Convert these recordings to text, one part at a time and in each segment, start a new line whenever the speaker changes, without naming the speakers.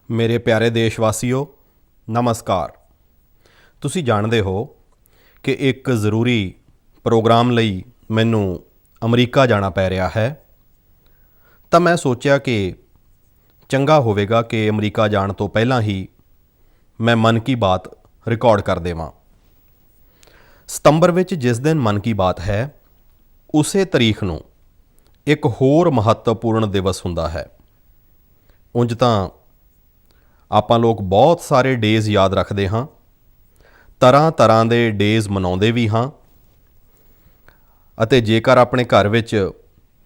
ਮੇਰੇ ਪਿਆਰੇ ਦੇਸ਼ਵਾਸੀਓ, ਨਮਸਕਾਰ। ਤੁਸੀਂ ਜਾਣਦੇ ਹੋ ਕਿ ਇੱਕ ਜ਼ਰੂਰੀ ਪ੍ਰੋਗਰਾਮ ਲਈ ਮੈਨੂੰ ਅਮਰੀਕਾ ਜਾਣਾ ਪੈ ਰਿਹਾ ਹੈ। ਤਾਂ ਮੈਂ ਸੋਚਿਆ ਕਿ ਚੰਗਾ ਹੋਵੇਗਾ ਕਿ ਅਮਰੀਕਾ ਜਾਣ ਤੋਂ ਪਹਿਲਾਂ ਹੀ ਮੈਂ ਮਨ ਕੀ ਬਾਤ ਰਿਕਾਰਡ ਕਰ ਦੇਵਾਂ। ਸਤੰਬਰ ਵਿੱਚ ਜਿਸ ਦਿਨ ਮਨ ਕੀ ਬਾਤ ਹੈ, ਉਸੇ ਤਾਰੀਖ ਨੂੰ ਇੱਕ ਹੋਰ ਮਹੱਤਵਪੂਰਨ ਦਿਵਸ ਹੁੰਦਾ ਹੈ। ਉਂਝ ਤਾਂ ਆਪਾਂ ਲੋਕ ਬਹੁਤ ਸਾਰੇ ਡੇਜ਼ ਯਾਦ ਰੱਖਦੇ ਹਾਂ, ਤਰ੍ਹਾਂ ਤਰ੍ਹਾਂ ਦੇ ਡੇਜ਼ ਮਨਾਉਂਦੇ ਵੀ ਹਾਂ, ਅਤੇ ਜੇਕਰ ਆਪਣੇ ਘਰ ਵਿੱਚ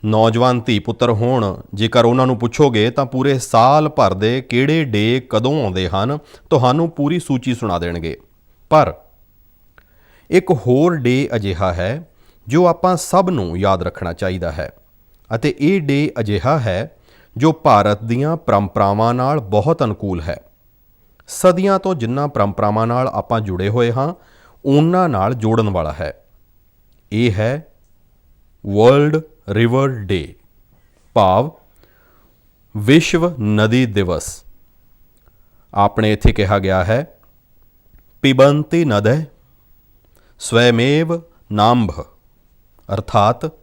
ਨੌਜਵਾਨ ਧੀ ਪੁੱਤਰ ਹੋਣ, ਜੇਕਰ ਉਹਨਾਂ ਨੂੰ ਪੁੱਛੋਗੇ ਤਾਂ ਪੂਰੇ ਸਾਲ ਭਰ ਦੇ ਕਿਹੜੇ ਡੇ ਕਦੋਂ ਆਉਂਦੇ ਹਨ, ਤੁਹਾਨੂੰ ਪੂਰੀ ਸੂਚੀ ਸੁਣਾ ਦੇਣਗੇ। ਪਰ ਇੱਕ ਹੋਰ ਡੇ ਅਜਿਹਾ ਹੈ ਜੋ ਆਪਾਂ ਸਭ ਨੂੰ ਯਾਦ ਰੱਖਣਾ ਚਾਹੀਦਾ ਹੈ, ਅਤੇ ਇਹ ਡੇ ਅਜਿਹਾ ਹੈ ਜੋ ਭਾਰਤ ਦੀਆਂ ਪਰੰਪਰਾਵਾਂ ਨਾਲ ਬਹੁਤ ਅਨੁਕੂਲ ਹੈ। ਸਦੀਆਂ ਤੋਂ ਜਿਨ੍ਹਾਂ ਪਰੰਪਰਾਵਾਂ ਨਾਲ ਆਪਾਂ ਜੁੜੇ ਹੋਏ ਹਾਂ, ਉਹਨਾਂ ਨਾਲ ਜੋੜਨ ਵਾਲਾ ਹੈ। ਇਹ ਹੈ ਵਰਲਡ ਰਿਵਰ ਡੇ, ਭਾਵ ਵਿਸ਼ਵ ਨਦੀ ਦਿਵਸ। ਆਪਣੇ ਇੱਥੇ ਕਿਹਾ ਗਿਆ ਹੈ, ਪਿਬੰਤੀ ਨਦਯ ਸਵੈਮੇਵ ਨਾਂਭః, ਅਰਥਾਤ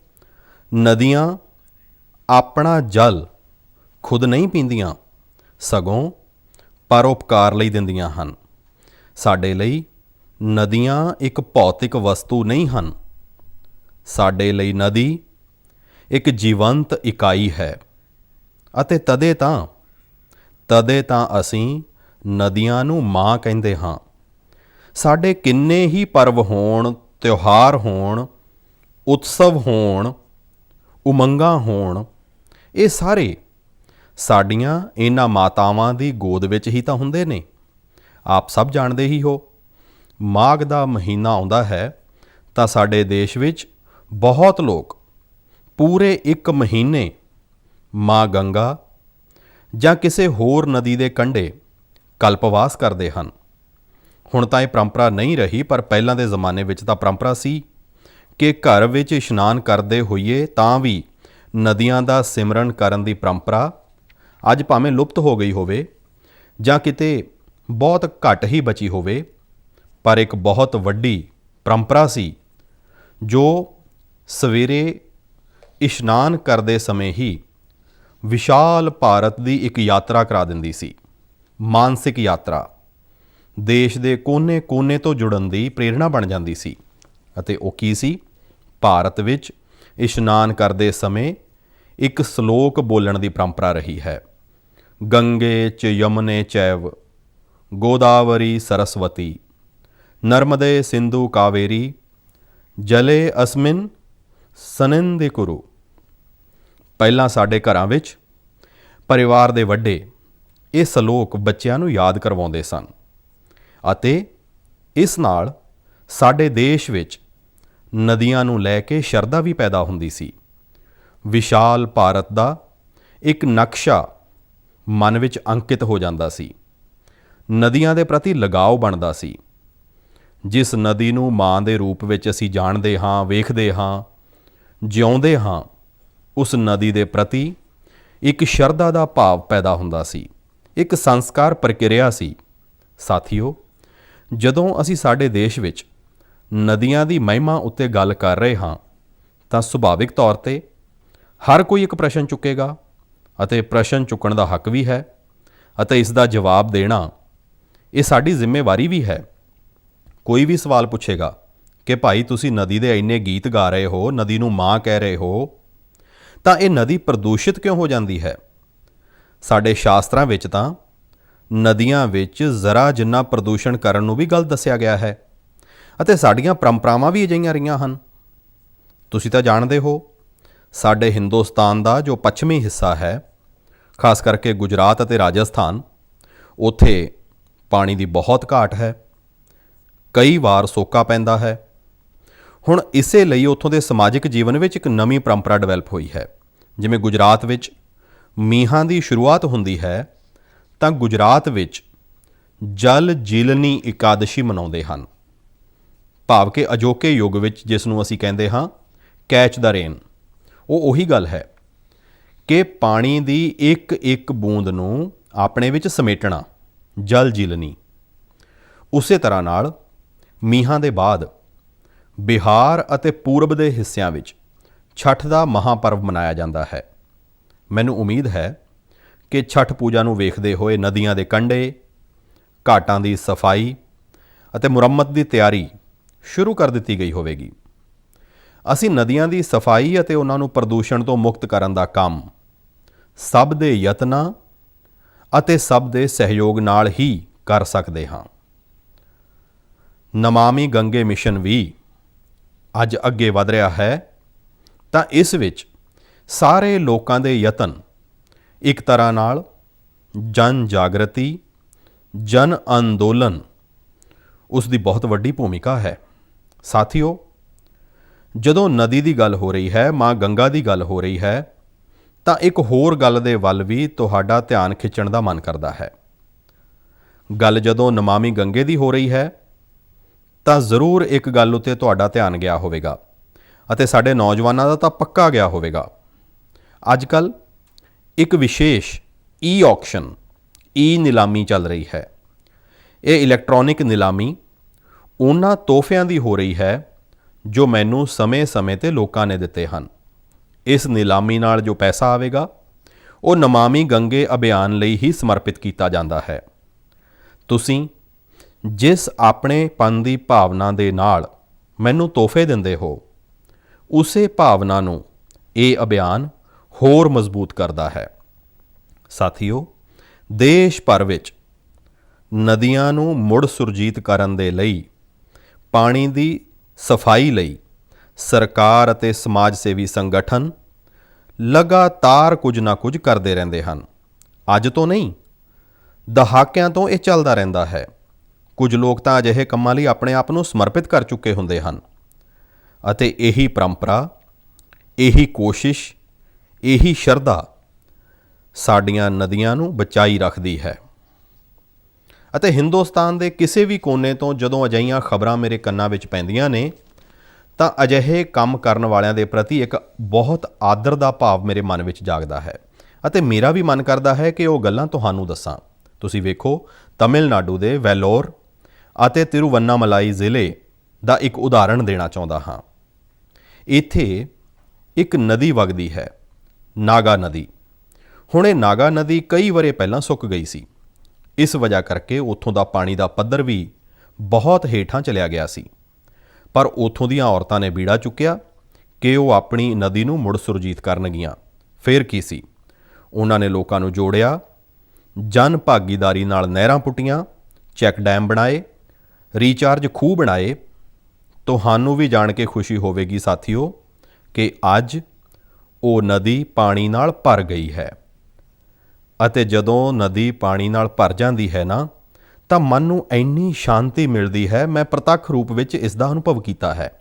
ਨਦੀਆਂ ਆਪਣਾ ਜਲ ਖੁਦ ਨਹੀਂ ਪੀਂਦੀਆਂ, ਸਗੋਂ ਪਰਉਪਕਾਰ ਲਈ ਦਿੰਦੀਆਂ ਹਨ। ਸਾਡੇ ਲਈ ਨਦੀਆਂ ਇੱਕ ਭੌਤਿਕ ਵਸਤੂ ਨਹੀਂ ਹਨ। ਸਾਡੇ ਲਈ ਨਦੀ ਇੱਕ ਜੀਵੰਤ ਇਕਾਈ ਹੈ, ਅਤੇ ਤਦੇ ਤਾਂ ਅਸੀਂ ਨਦੀਆਂ ਨੂੰ ਮਾਂ ਕਹਿੰਦੇ ਹਾਂ। ਸਾਡੇ ਕਿੰਨੇ ਹੀ ਪਰਵ ਹੋਣ, ਤਿਉਹਾਰ ਹੋਣ, ਉਤਸਵ ਹੋਣ, ਉਮੰਗਾਂ ਹੋਣ, ਇਹ ਸਾਰੇ ਸਾਡੀਆਂ ਇਹਨਾਂ ਮਾਤਾਵਾਂ ਦੀ ਗੋਦ ਵਿੱਚ ਹੀ ਤਾਂ ਹੁੰਦੇ ਨੇ। ਆਪ ਸਭ ਜਾਣਦੇ ਹੀ ਹੋ, ਮਾਘ ਦਾ ਮਹੀਨਾ ਆਉਂਦਾ ਹੈ ਤਾਂ ਸਾਡੇ ਦੇਸ਼ ਵਿੱਚ ਬਹੁਤ ਲੋਕ ਪੂਰੇ ਇੱਕ ਮਹੀਨੇ ਮਾਂ ਗੰਗਾ ਜਾਂ ਕਿਸੇ ਹੋਰ ਨਦੀ ਦੇ ਕੰਢੇ ਕਲਪਵਾਸ ਕਰਦੇ ਹਨ। ਹੁਣ ਤਾਂ ਇਹ ਪਰੰਪਰਾ ਨਹੀਂ ਰਹੀ, ਪਰ ਪਹਿਲਾਂ ਦੇ ਜ਼ਮਾਨੇ ਵਿੱਚ ਤਾਂ ਪਰੰਪਰਾ ਸੀ ਕਿ ਘਰ ਵਿੱਚ ਇਸ਼ਨਾਨ ਕਰਦੇ ਹੋਈਏ ਤਾਂ ਵੀ ਨਦੀਆਂ ਦਾ ਸਿਮਰਨ ਕਰਨ ਦੀ ਪਰੰਪਰਾ ਅੱਜ ਭਾਵੇਂ ਲੁਪਤ ਹੋ ਗਈ ਹੋਵੇ ਜਾਂ ਕਿਤੇ ਬਹੁਤ ਘੱਟ ਹੀ ਬਚੀ ਹੋਵੇ, ਪਰ ਇੱਕ ਬਹੁਤ ਵੱਡੀ ਪਰੰਪਰਾ ਸੀ ਜੋ ਸਵੇਰੇ ਇਸ਼ਨਾਨ ਕਰਦੇ ਸਮੇਂ ਹੀ ਵਿਸ਼ਾਲ ਭਾਰਤ ਦੀ ਇੱਕ ਯਾਤਰਾ ਕਰਾ ਦਿੰਦੀ ਸੀ, ਮਾਨਸਿਕ ਯਾਤਰਾ। ਦੇਸ਼ ਦੇ ਕੋਨੇ-ਕੋਨੇ ਤੋਂ ਜੁੜਨ ਦੀ ਪ੍ਰੇਰਣਾ ਬਣ ਜਾਂਦੀ ਸੀ। ਅਤੇ ਉਹ ਕੀ ਸੀ? ਭਾਰਤ ਵਿੱਚ ਇਸ਼ਨਾਨ ਕਰਦੇ ਸਮੇਂ ਇੱਕ ਸ਼ਲੋਕ ਬੋਲਣ ਦੀ ਪਰੰਪਰਾ ਰਹੀ ਹੈ, ਗੰਗੇ ਚ ਯਮੁਨੇ ਚੈਵ ਗੋਦਾਵਰੀ ਸਰਸਵਤੀ ਨਰਮਦੇ ਸਿੰਧੂ ਕਾਵੇਰੀ ਜਲੇ ਅਸਮਿਨ ਸਨਿਧਿ ਕੁਰੂ। ਪਹਿਲਾਂ ਸਾਡੇ ਘਰਾਂ ਵਿੱਚ ਪਰਿਵਾਰ ਦੇ ਵੱਡੇ ਇਹ ਸ਼ਲੋਕ ਬੱਚਿਆਂ ਨੂੰ ਯਾਦ ਕਰਵਾਉਂਦੇ ਸਨ, ਅਤੇ ਇਸ ਨਾਲ ਸਾਡੇ ਦੇਸ਼ ਵਿੱਚ ਨਦੀਆਂ ਨੂੰ ਲੈ ਕੇ ਸ਼ਰਧਾ ਵੀ ਪੈਦਾ ਹੁੰਦੀ ਸੀ। ਵਿਸ਼ਾਲ ਭਾਰਤ ਦਾ ਇੱਕ ਨਕਸ਼ਾ ਮਨ ਵਿੱਚ ਅੰਕਿਤ ਹੋ ਜਾਂਦਾ ਸੀ। ਨਦੀਆਂ ਦੇ ਪ੍ਰਤੀ ਲਗਾਓ ਬਣਦਾ ਸੀ। ਜਿਸ ਨਦੀ ਨੂੰ ਮਾਂ ਦੇ ਰੂਪ ਵਿੱਚ ਅਸੀਂ ਜਾਣਦੇ ਹਾਂ, ਵੇਖਦੇ ਹਾਂ, ਜਿਉਂਦੇ ਹਾਂ, ਉਸ ਨਦੀ ਦੇ ਪ੍ਰਤੀ ਇੱਕ ਸ਼ਰਧਾ ਦਾ ਭਾਵ ਪੈਦਾ ਹੁੰਦਾ ਸੀ, ਇੱਕ ਸੰਸਕਾਰ ਪ੍ਰਕਿਰਿਆ ਸੀ। ਸਾਥੀਓ, ਜਦੋਂ ਅਸੀਂ ਸਾਡੇ ਦੇਸ਼ ਵਿੱਚ ਨਦੀਆਂ ਦੀ ਮਹਿਮਾ ਉੱਤੇ ਗੱਲ ਕਰ ਰਹੇ ਹਾਂ ਤਾਂ ਸੁਭਾਵਿਕ ਤੌਰ 'ਤੇ ਹਰ ਕੋਈ ਇੱਕ ਪ੍ਰਸ਼ਨ ਚੁੱਕੇਗਾ, ਅਤੇ ਪ੍ਰਸ਼ਨ ਚੁੱਕਣ ਦਾ ਹੱਕ ਵੀ ਹੈ, ਅਤੇ ਇਸ ਦਾ ਜਵਾਬ ਦੇਣਾ ਇਹ ਸਾਡੀ ਜ਼ਿੰਮੇਵਾਰੀ ਵੀ ਹੈ। ਕੋਈ ਵੀ ਸਵਾਲ ਪੁੱਛੇਗਾ ਕਿ ਭਾਈ ਤੁਸੀਂ ਨਦੀ ਦੇ ਇੰਨੇ ਗੀਤ ਗਾ ਰਹੇ ਹੋ, ਨਦੀ ਨੂੰ ਮਾਂ ਕਹਿ ਰਹੇ ਹੋ, ਤਾਂ ਇਹ ਨਦੀ ਪ੍ਰਦੂਸ਼ਿਤ ਕਿਉਂ ਹੋ ਜਾਂਦੀ ਹੈ? ਸਾਡੇ ਸ਼ਾਸਤਰਾਂ ਵਿੱਚ ਤਾਂ ਨਦੀਆਂ ਵਿੱਚ ਜ਼ਰਾ ਜਿੰਨਾ ਪ੍ਰਦੂਸ਼ਣ ਕਰਨ ਨੂੰ ਵੀ ਗਲਤ ਦੱਸਿਆ ਗਿਆ ਹੈ, ਅਤੇ ਸਾਡੀਆਂ ਪਰੰਪਰਾਵਾਂ ਵੀ ਅਜਿਹੀਆਂ ਰਹੀਆਂ ਹਨ। ਤੁਸੀਂ ਤਾਂ ਜਾਣਦੇ ਹੋ, ਸਾਡੇ ਹਿੰਦੁਸਤਾਨ ਦਾ ਜੋ ਪੱਛਮੀ ਹਿੱਸਾ ਹੈ, ਖਾਸ ਕਰਕੇ ਗੁਜਰਾਤ ਅਤੇ ਰਾਜਸਥਾਨ, ਉੱਥੇ ਪਾਣੀ ਦੀ ਬਹੁਤ ਘਾਟ ਹੈ। ਕਈ ਵਾਰ ਸੋਕਾ ਪੈਂਦਾ ਹੈ। ਹੁਣ ਇਸੇ ਲਈ ਉੱਥੋਂ ਦੇ ਸਮਾਜਿਕ ਜੀਵਨ ਵਿੱਚ ਇੱਕ ਨਵੀਂ ਪਰੰਪਰਾ ਡਿਵੈਲਪ ਹੋਈ ਹੈ। ਜਿਵੇਂ ਗੁਜਰਾਤ ਵਿੱਚ ਮੀਂਹਾਂ ਦੀ ਸ਼ੁਰੂਆਤ ਹੁੰਦੀ ਹੈ ਤਾਂ ਗੁਜਰਾਤ ਵਿੱਚ ਜਲ ਜੀਲਨੀ ਇਕਾਦਸ਼ੀ ਮਨਾਉਂਦੇ ਹਨ, ਭਾਵ ਕਿ ਅਜੋਕੇ ਯੁੱਗ ਵਿੱਚ ਜਿਸ ਨੂੰ ਅਸੀਂ ਕਹਿੰਦੇ ਹਾਂ ਕੈਚ ਦਾ ਰੇਨ। ਉਹ ਉਹੀ ਗੱਲ ਹੈ ਕਿ ਪਾਣੀ ਦੀ ਇੱਕ ਇੱਕ ਬੂੰਦ ਨੂੰ ਆਪਣੇ ਵਿੱਚ ਸਮੇਟਣਾ, ਜਲ ਜੀਲਨੀ। ਉਸੇ ਤਰ੍ਹਾਂ ਨਾਲ ਮੀਂਹਾਂ ਦੇ ਬਾਅਦ ਬਿਹਾਰ ਅਤੇ ਪੂਰਬ ਦੇ ਹਿੱਸਿਆਂ ਵਿੱਚ ਛਠ ਦਾ ਮਹਾਪਰਵ ਮਨਾਇਆ ਜਾਂਦਾ ਹੈ। ਮੈਨੂੰ ਉਮੀਦ ਹੈ ਕਿ ਛਠ ਪੂਜਾ ਨੂੰ ਵੇਖਦੇ ਹੋਏ ਨਦੀਆਂ ਦੇ ਕੰਢੇ, ਘਾਟਾਂ ਦੀ ਸਫਾਈ ਅਤੇ ਮੁਰੰਮਤ ਦੀ ਤਿਆਰੀ ਸ਼ੁਰੂ ਕਰ ਦਿੱਤੀ ਗਈ ਹੋਵੇਗੀ। ਅਸੀਂ ਨਦੀਆਂ ਦੀ ਸਫਾਈ ਅਤੇ ਉਹਨਾਂ ਨੂੰ ਪ੍ਰਦੂਸ਼ਣ ਤੋਂ ਮੁਕਤ ਕਰਨ ਦਾ ਕੰਮ ਸਭ ਦੇ ਯਤਨਾਂ ਅਤੇ ਸਭ ਦੇ ਸਹਿਯੋਗ ਨਾਲ ਹੀ ਕਰ ਸਕਦੇ ਹਾਂ। ਨਮਾਮੀ ਗੰਗੇ ਮਿਸ਼ਨ ਵੀ ਅੱਜ ਅੱਗੇ ਵਧ ਰਿਹਾ ਹੈ, ਤਾਂ ਇਸ ਵਿੱਚ ਸਾਰੇ ਲੋਕਾਂ ਦੇ ਯਤਨ ਇੱਕ ਤਰ੍ਹਾਂ ਨਾਲ ਜਨ ਜਾਗਰਤੀ, ਜਨ ਅੰਦੋਲਨ, ਉਸ ਦੀ ਬਹੁਤ ਵੱਡੀ ਭੂਮਿਕਾ ਹੈ। ਸਾਥੀਓ, ਜਦੋਂ ਨਦੀ ਦੀ ਗੱਲ ਹੋ ਰਹੀ ਹੈ, ਮਾਂ ਗੰਗਾ ਦੀ ਗੱਲ ਹੋ ਰਹੀ ਹੈ, ਤਾਂ ਇੱਕ ਹੋਰ ਗੱਲ ਦੇ ਵੱਲ ਵੀ ਤੁਹਾਡਾ ਧਿਆਨ ਖਿੱਚਣ ਦਾ ਮਨ ਕਰਦਾ ਹੈ। ਗੱਲ ਜਦੋਂ ਨਮਾਮੀ ਗੰਗੇ ਦੀ ਹੋ ਰਹੀ ਹੈ, ਤਾਂ ਜ਼ਰੂਰ ਇੱਕ ਗੱਲ ਉੱਤੇ ਤੁਹਾਡਾ ਧਿਆਨ ਗਿਆ ਹੋਵੇਗਾ ਅਤੇ ਸਾਡੇ ਨੌਜਵਾਨਾਂ ਦਾ ਤਾਂ ਪੱਕਾ ਗਿਆ ਹੋਵੇਗਾ। ਅੱਜ ਕੱਲ੍ਹ ਇੱਕ ਵਿਸ਼ੇਸ਼ ਈ-ਆਕਸ਼ਨ, ਈ-ਨਿਲਾਮੀ ਚੱਲ ਰਹੀ ਹੈ। ਇਹ ਇਲੈਕਟ੍ਰੋਨਿਕ ਨਿਲਾਮੀ ਉਹਨਾਂ ਤੋਹਫਿਆਂ ਦੀ ਹੋ ਰਹੀ ਹੈ ਜੋ ਮੈਨੂੰ ਸਮੇਂ-ਸਮੇਂ 'ਤੇ ਲੋਕਾਂ ਨੇ ਦਿੱਤੇ ਹਨ। ਇਸ ਨਿਲਾਮੀ ਨਾਲ ਜੋ ਪੈਸਾ ਆਵੇਗਾ ਉਹ ਨਮਾਮੀ ਗੰਗੇ ਅਭਿਆਨ ਲਈ ਹੀ ਸਮਰਪਿਤ ਕੀਤਾ ਜਾਂਦਾ ਹੈ। ਤੁਸੀਂ ਜਿਸ ਆਪਣੇਪਨ ਦੀ ਭਾਵਨਾ ਦੇ ਨਾਲ ਮੈਨੂੰ ਤੋਹਫੇ ਦਿੰਦੇ ਹੋ, ਉਸੇ ਭਾਵਨਾ ਨੂੰ ਇਹ ਅਭਿਆਨ ਹੋਰ ਮਜ਼ਬੂਤ ਕਰਦਾ ਹੈ। ਸਾਥੀਓ, ਦੇਸ਼ ਭਰ ਵਿੱਚ ਨਦੀਆਂ ਨੂੰ ਮੁੜ ਸੁਰਜੀਤ ਕਰਨ ਦੇ ਲਈ, ਪਾਣੀ ਦੀ ਸਫਾਈ ਲਈ ਸਰਕਾਰ ਅਤੇ ਸਮਾਜ ਸੇਵੀ ਸੰਗਠਨ ਲਗਾਤਾਰ ਕੁਝ ਨਾ ਕੁਝ ਕਰਦੇ ਰਹਿੰਦੇ ਹਨ। ਅੱਜ ਤੋਂ ਨਹੀਂ, ਦਹਾਕਿਆਂ ਤੋਂ ਇਹ ਚੱਲਦਾ ਰਹਿੰਦਾ ਹੈ। ਕੁਝ ਲੋਕ ਤਾਂ ਅਜਿਹੇ ਕੰਮਾਂ ਲਈ ਆਪਣੇ ਆਪ ਨੂੰ ਸਮਰਪਿਤ ਕਰ ਚੁੱਕੇ ਹੁੰਦੇ ਹਨ ਅਤੇ ਇਹੀ ਪਰੰਪਰਾ, ਇਹੀ ਕੋਸ਼ਿਸ਼, ਇਹੀ ਸ਼ਰਧਾ ਸਾਡੀਆਂ ਨਦੀਆਂ ਨੂੰ ਬਚਾਈ ਰੱਖਦੀ ਹੈ। ਅਤੇ ਹਿੰਦੁਸਤਾਨ ਦੇ ਕਿਸੇ ਵੀ ਕੋਨੇ ਤੋਂ ਜਦੋਂ ਅਜਿਹੀਆਂ ਖਬਰਾਂ ਮੇਰੇ ਕੰਨਾਂ ਵਿੱਚ ਪੈਂਦੀਆਂ ਨੇ, ਤਾਂ ਅਜਿਹੇ ਕੰਮ ਕਰਨ ਵਾਲਿਆਂ ਦੇ ਪ੍ਰਤੀ ਇੱਕ ਬਹੁਤ ਆਦਰ ਦਾ ਭਾਵ ਮੇਰੇ ਮਨ ਵਿੱਚ ਜਾਗਦਾ ਹੈ ਅਤੇ ਮੇਰਾ ਵੀ ਮਨ ਕਰਦਾ ਹੈ ਕਿ ਉਹ ਗੱਲਾਂ ਤੁਹਾਨੂੰ ਦੱਸਾਂ। ਤੁਸੀਂ ਵੇਖੋ, ਤਮਿਲਨਾਡੂ ਦੇ ਵੈਲੋਰ ਅਤੇ ਤਿਰੂਵੰਨਾਮਲਾਈ ਜ਼ਿਲ੍ਹੇ ਦਾ ਇੱਕ ਉਦਾਹਰਣ ਦੇਣਾ ਚਾਹੁੰਦਾ ਹਾਂ। ਇੱਥੇ ਇੱਕ ਨਦੀ ਵਗਦੀ ਹੈ, ਨਾਗਾ ਨਦੀ। ਹੁਣ ਇਹ ਨਾਗਾ ਨਦੀ ਕਈ ਵਰ੍ਹੇ ਪਹਿਲਾਂ ਸੁੱਕ ਗਈ ਸੀ। ਇਸ ਵਜ੍ਹਾ ਕਰਕੇ ਉੱਥੋਂ ਦਾ ਪਾਣੀ ਦਾ ਪੱਧਰ ਵੀ ਬਹੁਤ ਹੇਠਾਂ ਚਲਿਆ ਗਿਆ ਸੀ। ਪਰ ਉੱਥੋਂ ਦੀਆਂ ਔਰਤਾਂ ਨੇ ਬੀੜਾ ਚੁੱਕਿਆ ਕਿ ਉਹ ਆਪਣੀ ਨਦੀ ਨੂੰ ਮੁੜ ਸੁਰਜੀਤ ਕਰਨਗੀਆਂ। ਫਿਰ ਕੀ ਸੀ, ਉਹਨਾਂ ਨੇ ਲੋਕਾਂ ਨੂੰ ਜੋੜਿਆ, ਜਨ ਭਾਗੀਦਾਰੀ ਨਾਲ ਨਹਿਰਾਂ ਪੁੱਟੀਆਂ, ਚੈੱਕ ਡੈਮ ਬਣਾਏ, ਰੀਚਾਰਜ ਖੂਹ ਬਣਾਏ। ਤੁਹਾਨੂੰ ਵੀ ਜਾਣ ਕੇ ਖੁਸ਼ੀ ਹੋਵੇਗੀ ਸਾਥੀਓ ਕਿ ਅੱਜ ਉਹ ਨਦੀ ਪਾਣੀ ਨਾਲ ਭਰ ਗਈ ਹੈ। ਅਤੇ ਜਦੋਂ ਨਦੀ ਪਾਣੀ ਨਾਲ ਭਰ ਜਾਂਦੀ ਹੈ ਨਾ, ਤਾਂ ਮਨ ਨੂੰ ਇੰਨੀ ਸ਼ਾਂਤੀ ਮਿਲਦੀ ਹੈ। ਮੈਂ ਪ੍ਰਤੱਖ ਰੂਪ ਵਿੱਚ ਇਸ ਦਾ ਅਨੁਭਵ ਕੀਤਾ ਹੈ।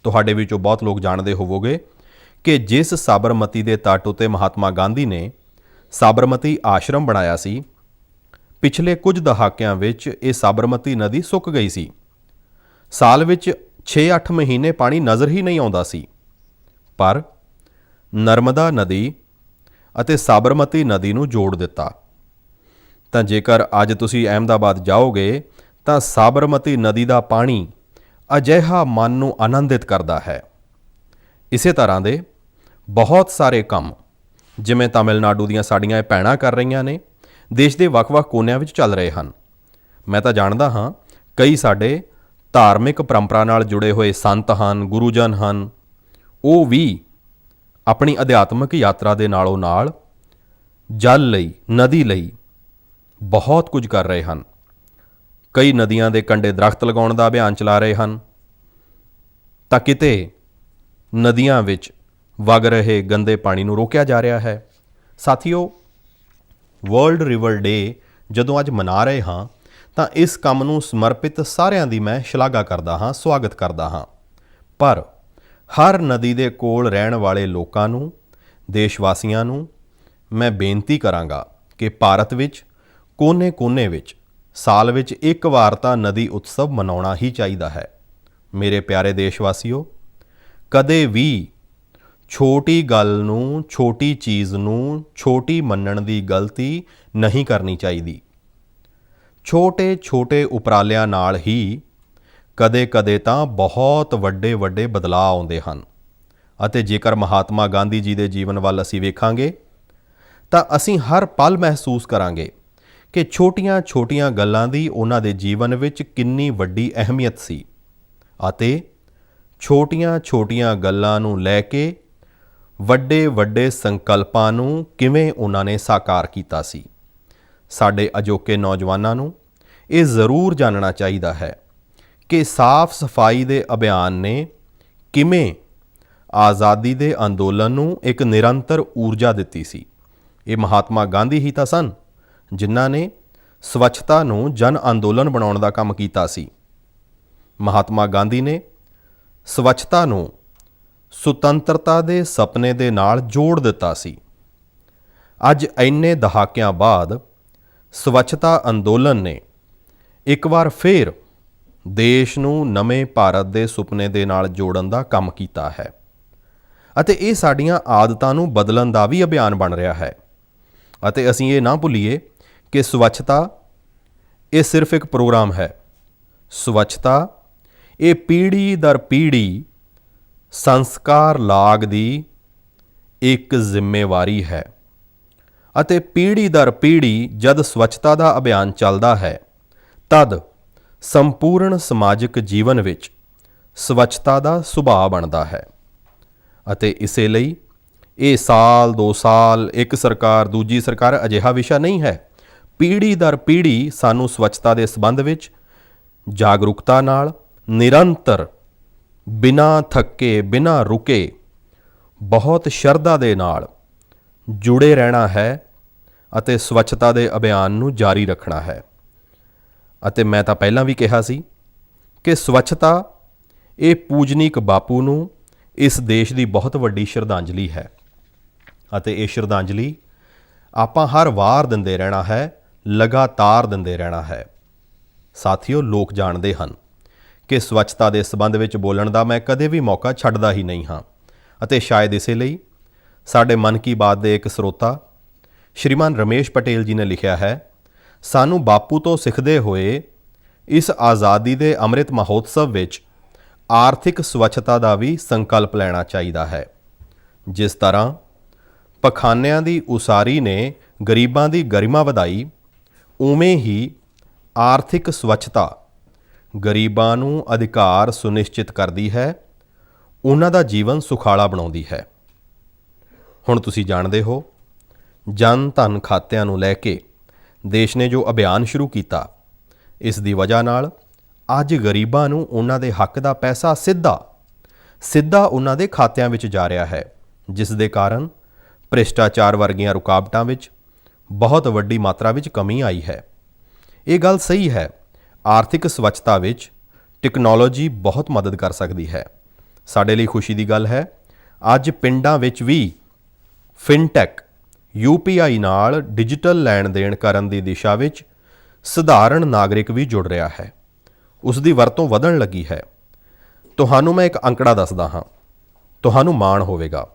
ਤੁਹਾਡੇ ਵਿੱਚੋਂ ਬਹੁਤ ਲੋਕ ਜਾਣਦੇ ਹੋਵੋਗੇ ਕਿ ਜਿਸ ਸਾਬਰਮਤੀ ਦੇ ਤੱਟ ਉੱਤੇ ਮਹਾਤਮਾ ਗਾਂਧੀ ਨੇ ਸਾਬਰਮਤੀ ਆਸ਼ਰਮ ਬਣਾਇਆ ਸੀ, ਪਿਛਲੇ ਕੁਝ ਦਹਾਕਿਆਂ ਵਿੱਚ ਇਹ ਸਾਬਰਮਤੀ ਨਦੀ ਸੁੱਕ ਗਈ ਸੀ। ਸਾਲ ਵਿੱਚ 6-8 ਮਹੀਨੇ ਪਾਣੀ ਨਜ਼ਰ ਹੀ ਨਹੀਂ ਆਉਂਦਾ ਸੀ। ਪਰ ਨਰਮਦਾ ਨਦੀ ਅਤੇ ਸਾਬਰਮਤੀ ਨਦੀ ਨੂੰ ਜੋੜ ਦਿੱਤਾ। ਤਾਂ ਜੇਕਰ ਅੱਜ ਤੁਸੀਂ ਅਹਿਮਦਾਬਾਦ ਜਾਓਗੇ, ਤਾਂ ਸਾਬਰਮਤੀ ਨਦੀ ਦਾ ਪਾਣੀ ਅਜਿਹਾ ਮਨ ਨੂੰ ਆਨੰਦਿਤ ਕਰਦਾ ਹੈ। ਇਸੇ ਤਰ੍ਹਾਂ ਦੇ ਬਹੁਤ ਸਾਰੇ ਕੰਮ ਜਿਵੇਂ ਤਮਿਲਨਾਡੂ ਦੀਆਂ ਸਾਡੀਆਂ ਇਹ ਭੈਣਾਂ ਕਰ ਰਹੀਆਂ ਨੇ, ਦੇਸ਼ ਦੇ ਵੱਖ-ਵੱਖ ਕੋਨਿਆਂ ਵਿੱਚ ਚੱਲ ਰਹੇ ਹਨ। ਮੈਂ ਤਾਂ ਜਾਣਦਾ ਹਾਂ ਕਈ ਸਾਡੇ ਧਾਰਮਿਕ ਪਰੰਪਰਾ ਨਾਲ ਜੁੜੇ ਹੋਏ ਸੰਤ ਹਨ, ਗੁਰੂਜਨ ਹਨ, ਉਹ ਵੀ ਆਪਣੀ ਅਧਿਆਤਮਿਕ ਯਾਤਰਾ ਦੇ ਨਾਲੋਂ ਨਾਲ ਜਲ ਲਈ, ਨਦੀ ਲਈ ਬਹੁਤ ਕੁਝ ਕਰ ਰਹੇ ਹਨ। ਕਈ ਨਦੀਆਂ ਦੇ ਕੰਢੇ ਦਰਖਤ ਲਗਾਉਣ ਦਾ ਅਭਿਆਨ ਚਲਾ ਰਹੇ ਹਨ, ਤਾਂ ਕਿਤੇ ਨਦੀਆਂ ਵਿੱਚ ਵਗ ਰਹੇ ਗੰਦੇ ਪਾਣੀ ਨੂੰ ਰੋਕਿਆ ਜਾ ਰਿਹਾ ਹੈ। ਸਾਥੀਓ, ਵਰਲਡ ਰਿਵਰ ਡੇ ਜਦੋਂ ਅੱਜ ਮਨਾ ਰਹੇ ਹਾਂ, ਤਾਂ ਇਸ ਕੰਮ ਨੂੰ ਸਮਰਪਿਤ ਸਾਰਿਆਂ ਦੀ ਮੈਂ ਸ਼ਲਾਘਾ ਕਰਦਾ ਹਾਂ, ਸਵਾਗਤ ਕਰਦਾ ਹਾਂ। ਪਰ ਹਰ ਨਦੀ ਦੇ ਕੋਲ ਰਹਿਣ ਵਾਲੇ ਲੋਕਾਂ ਨੂੰ, ਦੇਸ਼ ਵਾਸੀਆਂ ਨੂੰ ਮੈਂ ਬੇਨਤੀ ਕਰਾਂਗਾ ਕਿ ਭਾਰਤ ਵਿੱਚ ਕੋਨੇ-ਕੋਨੇ ਵਿੱਚ ਸਾਲ ਵਿੱਚ ਇੱਕ ਵਾਰ ਤਾਂ ਨਦੀ ਉਤਸਵ ਮਨਾਉਣਾ ਹੀ ਚਾਹੀਦਾ ਹੈ। ਮੇਰੇ ਪਿਆਰੇ ਦੇਸ਼ ਵਾਸੀਓ, ਕਦੇ ਵੀ ਛੋਟੀ ਗੱਲ ਨੂੰ, ਛੋਟੀ ਚੀਜ਼ ਨੂੰ ਛੋਟੀ ਮੰਨਣ ਦੀ ਗਲਤੀ ਨਹੀਂ ਕਰਨੀ ਚਾਹੀਦੀ। ਛੋਟੇ-ਛੋਟੇ ਉਪਰਾਲਿਆਂ ਨਾਲ ਹੀ ਕਦੇ-ਕਦੇ ਤਾਂ ਬਹੁਤ ਵੱਡੇ-ਵੱਡੇ ਬਦਲਾਅ ਆਉਂਦੇ ਹਨ। ਅਤੇ ਜੇਕਰ ਮਹਾਤਮਾ ਗਾਂਧੀ ਜੀ ਦੇ ਜੀਵਨ ਵੱਲ ਅਸੀਂ ਵੇਖਾਂਗੇ ਤਾਂ ਅਸੀਂ ਹਰ ਪਲ ਮਹਿਸੂਸ ਕਰਾਂਗੇ ਕਿ ਛੋਟੀਆਂ-ਛੋਟੀਆਂ ਗੱਲਾਂ ਦੀ ਉਹਨਾਂ ਦੇ ਜੀਵਨ ਵਿੱਚ ਕਿੰਨੀ ਵੱਡੀ ਅਹਿਮੀਅਤ ਸੀ ਅਤੇ ਛੋਟੀਆਂ-ਛੋਟੀਆਂ ਗੱਲਾਂ ਨੂੰ ਲੈ ਕੇ ਵੱਡੇ-ਵੱਡੇ ਸੰਕਲਪਾਂ ਨੂੰ ਕਿਵੇਂ ਉਹਨਾਂ ਨੇ ਸਾਕਾਰ ਕੀਤਾ ਸੀ। ਸਾਡੇ ਅਜੋਕੇ ਨੌਜਵਾਨਾਂ ਨੂੰ ਇਹ ਜ਼ਰੂਰ ਜਾਣਨਾ ਚਾਹੀਦਾ ਹੈ ਕਿ ਸਾਫ਼ ਸਫਾਈ ਦੇ ਅਭਿਆਨ ਨੇ ਕਿਵੇਂ ਆਜ਼ਾਦੀ ਦੇ ਅੰਦੋਲਨ ਨੂੰ ਇੱਕ ਨਿਰੰਤਰ ਊਰਜਾ ਦਿੱਤੀ ਸੀ। ਇਹ ਮਹਾਤਮਾ ਗਾਂਧੀ ਹੀ ਤਾਂ ਸਨ ਜਿਨ੍ਹਾਂ ਨੇ ਸਵੱਛਤਾ ਨੂੰ ਜਨ ਅੰਦੋਲਨ ਬਣਾਉਣ ਦਾ ਕੰਮ ਕੀਤਾ ਸੀ। ਮਹਾਤਮਾ ਗਾਂਧੀ ਨੇ ਸਵੱਛਤਾ ਨੂੰ ਸੁਤੰਤਰਤਾ ਦੇ ਸੁਪਨੇ ਦੇ ਨਾਲ ਜੋੜ ਦਿੱਤਾ ਸੀ। ਅੱਜ ਇੰਨੇ ਦਹਾਕਿਆਂ ਬਾਅਦ ਸਵੱਛਤਾ ਅੰਦੋਲਨ ਨੇ ਇੱਕ ਵਾਰ ਫਿਰ ਦੇਸ਼ ਨੂੰ ਨਵੇਂ ਭਾਰਤ ਦੇ ਸੁਪਨੇ ਦੇ ਨਾਲ ਜੋੜਨ ਦਾ ਕੰਮ ਕੀਤਾ ਹੈ ਅਤੇ ਇਹ ਸਾਡੀਆਂ ਆਦਤਾਂ ਨੂੰ ਬਦਲਣ ਦਾ ਵੀ ਅਭਿਆਨ ਬਣ ਰਿਹਾ ਹੈ। ਅਤੇ ਅਸੀਂ ਇਹ ਨਾ ਭੁੱਲੀਏ ਕਿ ਸਵੱਛਤਾ ਇਹ ਸਿਰਫ ਇੱਕ ਪ੍ਰੋਗਰਾਮ ਹੈ। ਸਵੱਛਤਾ ਇਹ ਪੀੜ੍ਹੀ ਦਰ ਪੀੜ੍ਹੀ ਸੰਸਕਾਰ ਲਾਗ ਦੀ ਇੱਕ ਜ਼ਿੰਮੇਵਾਰੀ ਹੈ ਅਤੇ ਪੀੜ੍ਹੀ ਦਰ ਪੀੜ੍ਹੀ ਜਦ ਸਵੱਛਤਾ ਦਾ ਅਭਿਆਨ ਚੱਲਦਾ ਹੈ ਤਦ ਸੰਪੂਰਨ ਸਮਾਜਿਕ ਜੀਵਨ ਵਿੱਚ ਸਵੱਛਤਾ ਦਾ ਸੁਭਾਅ ਬਣਦਾ ਹੈ। ਅਤੇ ਇਸੇ ਲਈ ਇਹ ਸਾਲ 2 ਸਾਲ ਇੱਕ ਸਰਕਾਰ ਦੂਜੀ ਸਰਕਾਰ ਅਜਿਹਾ ਵਿਸ਼ਾ ਨਹੀਂ ਹੈ। ਪੀੜ੍ਹੀ ਦਰ ਪੀੜ੍ਹੀ ਸਾਨੂੰ ਸਵੱਛਤਾ ਦੇ ਸੰਬੰਧ ਵਿੱਚ ਜਾਗਰੂਕਤਾ ਨਾਲ ਨਿਰੰਤਰ ਬਿਨਾਂ ਥੱਕੇ ਬਿਨਾਂ ਰੁਕੇ ਬਹੁਤ ਸ਼ਰਧਾ ਦੇ ਨਾਲ ਜੁੜੇ ਰਹਿਣਾ ਹੈ ਅਤੇ ਸਵੱਛਤਾ ਦੇ ਅਭਿਆਨ ਨੂੰ ਜਾਰੀ ਰੱਖਣਾ ਹੈ। ਅਤੇ ਮੈਂ ਤਾਂ ਪਹਿਲਾਂ ਵੀ ਕਿਹਾ ਸੀ ਕਿ ਸਵੱਛਤਾ ਇਹ ਪੂਜਨੀਕ ਬਾਪੂ ਨੂੰ ਇਸ ਦੇਸ਼ ਦੀ ਬਹੁਤ ਵੱਡੀ ਸ਼ਰਧਾਂਜਲੀ ਹੈ ਅਤੇ ਇਹ ਸ਼ਰਧਾਂਜਲੀ ਆਪਾਂ ਹਰ ਵਾਰ ਦਿੰਦੇ ਰਹਿਣਾ ਹੈ, ਲਗਾਤਾਰ ਦਿੰਦੇ ਰਹਿਣਾ ਹੈ। ਸਾਥੀਓ, ਲੋਕ ਜਾਣਦੇ ਹਨ ਕਿ ਸਵੱਛਤਾ ਦੇ ਸੰਬੰਧ ਵਿੱਚ ਬੋਲਣ ਦਾ ਮੈਂ ਕਦੇ ਵੀ ਮੌਕਾ ਛੱਡਦਾ ਹੀ ਨਹੀਂ ਹਾਂ ਅਤੇ ਸ਼ਾਇਦ ਇਸੇ ਲਈ ਸਾਡੇ ਮਨ ਕੀ ਬਾਤ ਦੇ ਇੱਕ ਸਰੋਤਾ ਸ਼੍ਰੀਮਾਨ ਰਮੇਸ਼ ਪਟੇਲ ਜੀ ਨੇ ਲਿਖਿਆ ਹੈ, ਸਾਨੂੰ ਬਾਪੂ ਤੋਂ ਸਿੱਖਦੇ ਹੋਏ ਇਸ ਆਜ਼ਾਦੀ ਦੇ ਅੰਮ੍ਰਿਤ ਮਹੋਤਸਵ ਵਿੱਚ ਆਰਥਿਕ ਸਵੱਛਤਾ ਦਾ ਵੀ ਸੰਕਲਪ ਲੈਣਾ ਚਾਹੀਦਾ ਹੈ। ਜਿਸ ਤਰ੍ਹਾਂ ਪਖਾਨਿਆਂ ਦੀ ਉਸਾਰੀ ਨੇ ਗਰੀਬਾਂ ਦੀ ਗਰਿਮਾ ਵਧਾਈ, ਉਵੇਂ ਹੀ ਆਰਥਿਕ ਸਵੱਛਤਾ ਗਰੀਬਾਂ ਨੂੰ ਅਧਿਕਾਰ ਸੁਨਿਸ਼ਚਿਤ ਕਰਦੀ ਹੈ, ਉਹਨਾਂ ਦਾ ਜੀਵਨ ਸੁਖਾਲਾ ਬਣਾਉਂਦੀ ਹੈ। ਹੁਣ ਤੁਸੀਂ ਜਾਣਦੇ ਹੋ, ਜਨ ਧਨ ਖਾਤਿਆਂ ਨੂੰ ਲੈ ਕੇ ਦੇਸ਼ ਨੇ ਜੋ ਅਭਿਆਨ ਸ਼ੁਰੂ ਕੀਤਾ, ਇਸ ਦੀ ਵਜ੍ਹਾ ਨਾਲ ਅੱਜ ਗਰੀਬਾਂ ਨੂੰ ਉਹਨਾਂ ਦੇ ਹੱਕ ਦਾ ਪੈਸਾ ਸਿੱਧਾ ਉਹਨਾਂ ਦੇ ਖਾਤਿਆਂ ਵਿੱਚ ਜਾ ਰਿਹਾ ਹੈ, ਜਿਸ ਦੇ ਕਾਰਨ ਭ੍ਰਿਸ਼ਟਾਚਾਰ ਵਰਗੀਆਂ ਰੁਕਾਵਟਾਂ ਵਿੱਚ ਬਹੁਤ ਵੱਡੀ ਮਾਤਰਾ ਵਿੱਚ ਕਮੀ ਆਈ ਹੈ। ਇਹ ਗੱਲ ਸਹੀ ਹੈ, ਆਰਥਿਕ ਸਵੱਛਤਾ ਵਿੱਚ ਟੈਕਨੋਲੋਜੀ ਬਹੁਤ ਮਦਦ ਕਰ ਸਕਦੀ ਹੈ। ਸਾਡੇ ਲਈ ਖੁਸ਼ੀ ਦੀ ਗੱਲ ਹੈ, ਅੱਜ ਪਿੰਡਾਂ ਵਿੱਚ ਵੀ ਫਿਨਟੈਕ UPI ਨਾਲ ਡਿਜੀਟਲ ਲੈਣ ਦੇਣ ਕਰਨ ਦੀ ਦਿਸ਼ਾ ਵਿੱਚ ਸਧਾਰਨ ਨਾਗਰਿਕ ਵੀ ਜੁੜ ਰਿਹਾ ਹੈ, ਉਸ ਦੀ ਵਰਤੋਂ ਵਧਣ ਲੱਗੀ ਹੈ। ਤੁਹਾਨੂੰ ਮੈਂ ਇੱਕ ਅੰਕੜਾ ਦੱਸਦਾ ਹਾਂ, ਤੁਹਾਨੂੰ ਮਾਣ ਹੋਵੇਗਾ।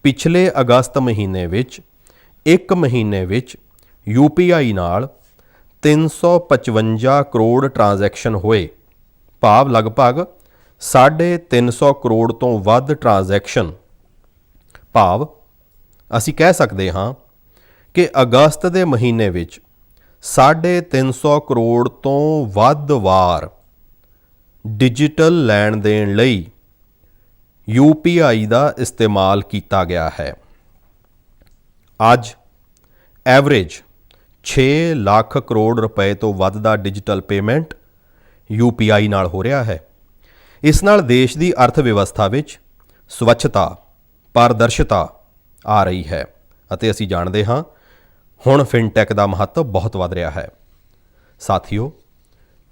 ਪਿਛਲੇ ਅਗਸਤ ਮਹੀਨੇ ਵਿੱਚ ਇੱਕ ਮਹੀਨੇ ਵਿੱਚ UPI ਨਾਲ 355 ਕਰੋੜ ਟ੍ਰਾਂਜੈਕਸ਼ਨ ਹੋਏ, ਭਾਵ ਲਗਭਗ 350 ਕਰੋੜ ਤੋਂ ਵੱਧ ਟ੍ਰਾਂਜੈਕਸ਼ਨ। ਭਾਵ ਅਸੀਂ ਕਹਿ ਸਕਦੇ ਹਾਂ ਕਿ ਅਗਸਤ ਦੇ ਮਹੀਨੇ ਵਿੱਚ 350 ਕਰੋੜ ਤੋਂ ਵੱਧ ਵਾਰ ਡਿਜੀਟਲ ਲੈਣ ਦੇਣ ਲਈ UPI ਦਾ ਇਸਤੇਮਾਲ ਕੀਤਾ ਗਿਆ ਹੈ। ਅੱਜ ਐਵਰੇਜ 6 ਲੱਖ ਕਰੋੜ ਰੁਪਏ ਤੋਂ ਵੱਧ ਦਾ ਡਿਜੀਟਲ ਪੇਮੈਂਟ UPI ਨਾਲ ਹੋ ਰਿਹਾ ਹੈ। ਇਸ ਨਾਲ ਦੇਸ਼ ਦੀ ਅਰਥ ਵਿਵਸਥਾ ਵਿੱਚ ਸਵੱਛਤਾ, ਪਾਰਦਰਸ਼ਤਾ ਆ ਰਹੀ ਹੈ ਅਤੇ ਅਸੀਂ ਜਾਣਦੇ ਹਾਂ ਹੁਣ ਫਿਨਟੈਕ ਦਾ ਮਹੱਤਵ ਬਹੁਤ ਵੱਧ ਰਿਹਾ ਹੈ। ਸਾਥੀਓ,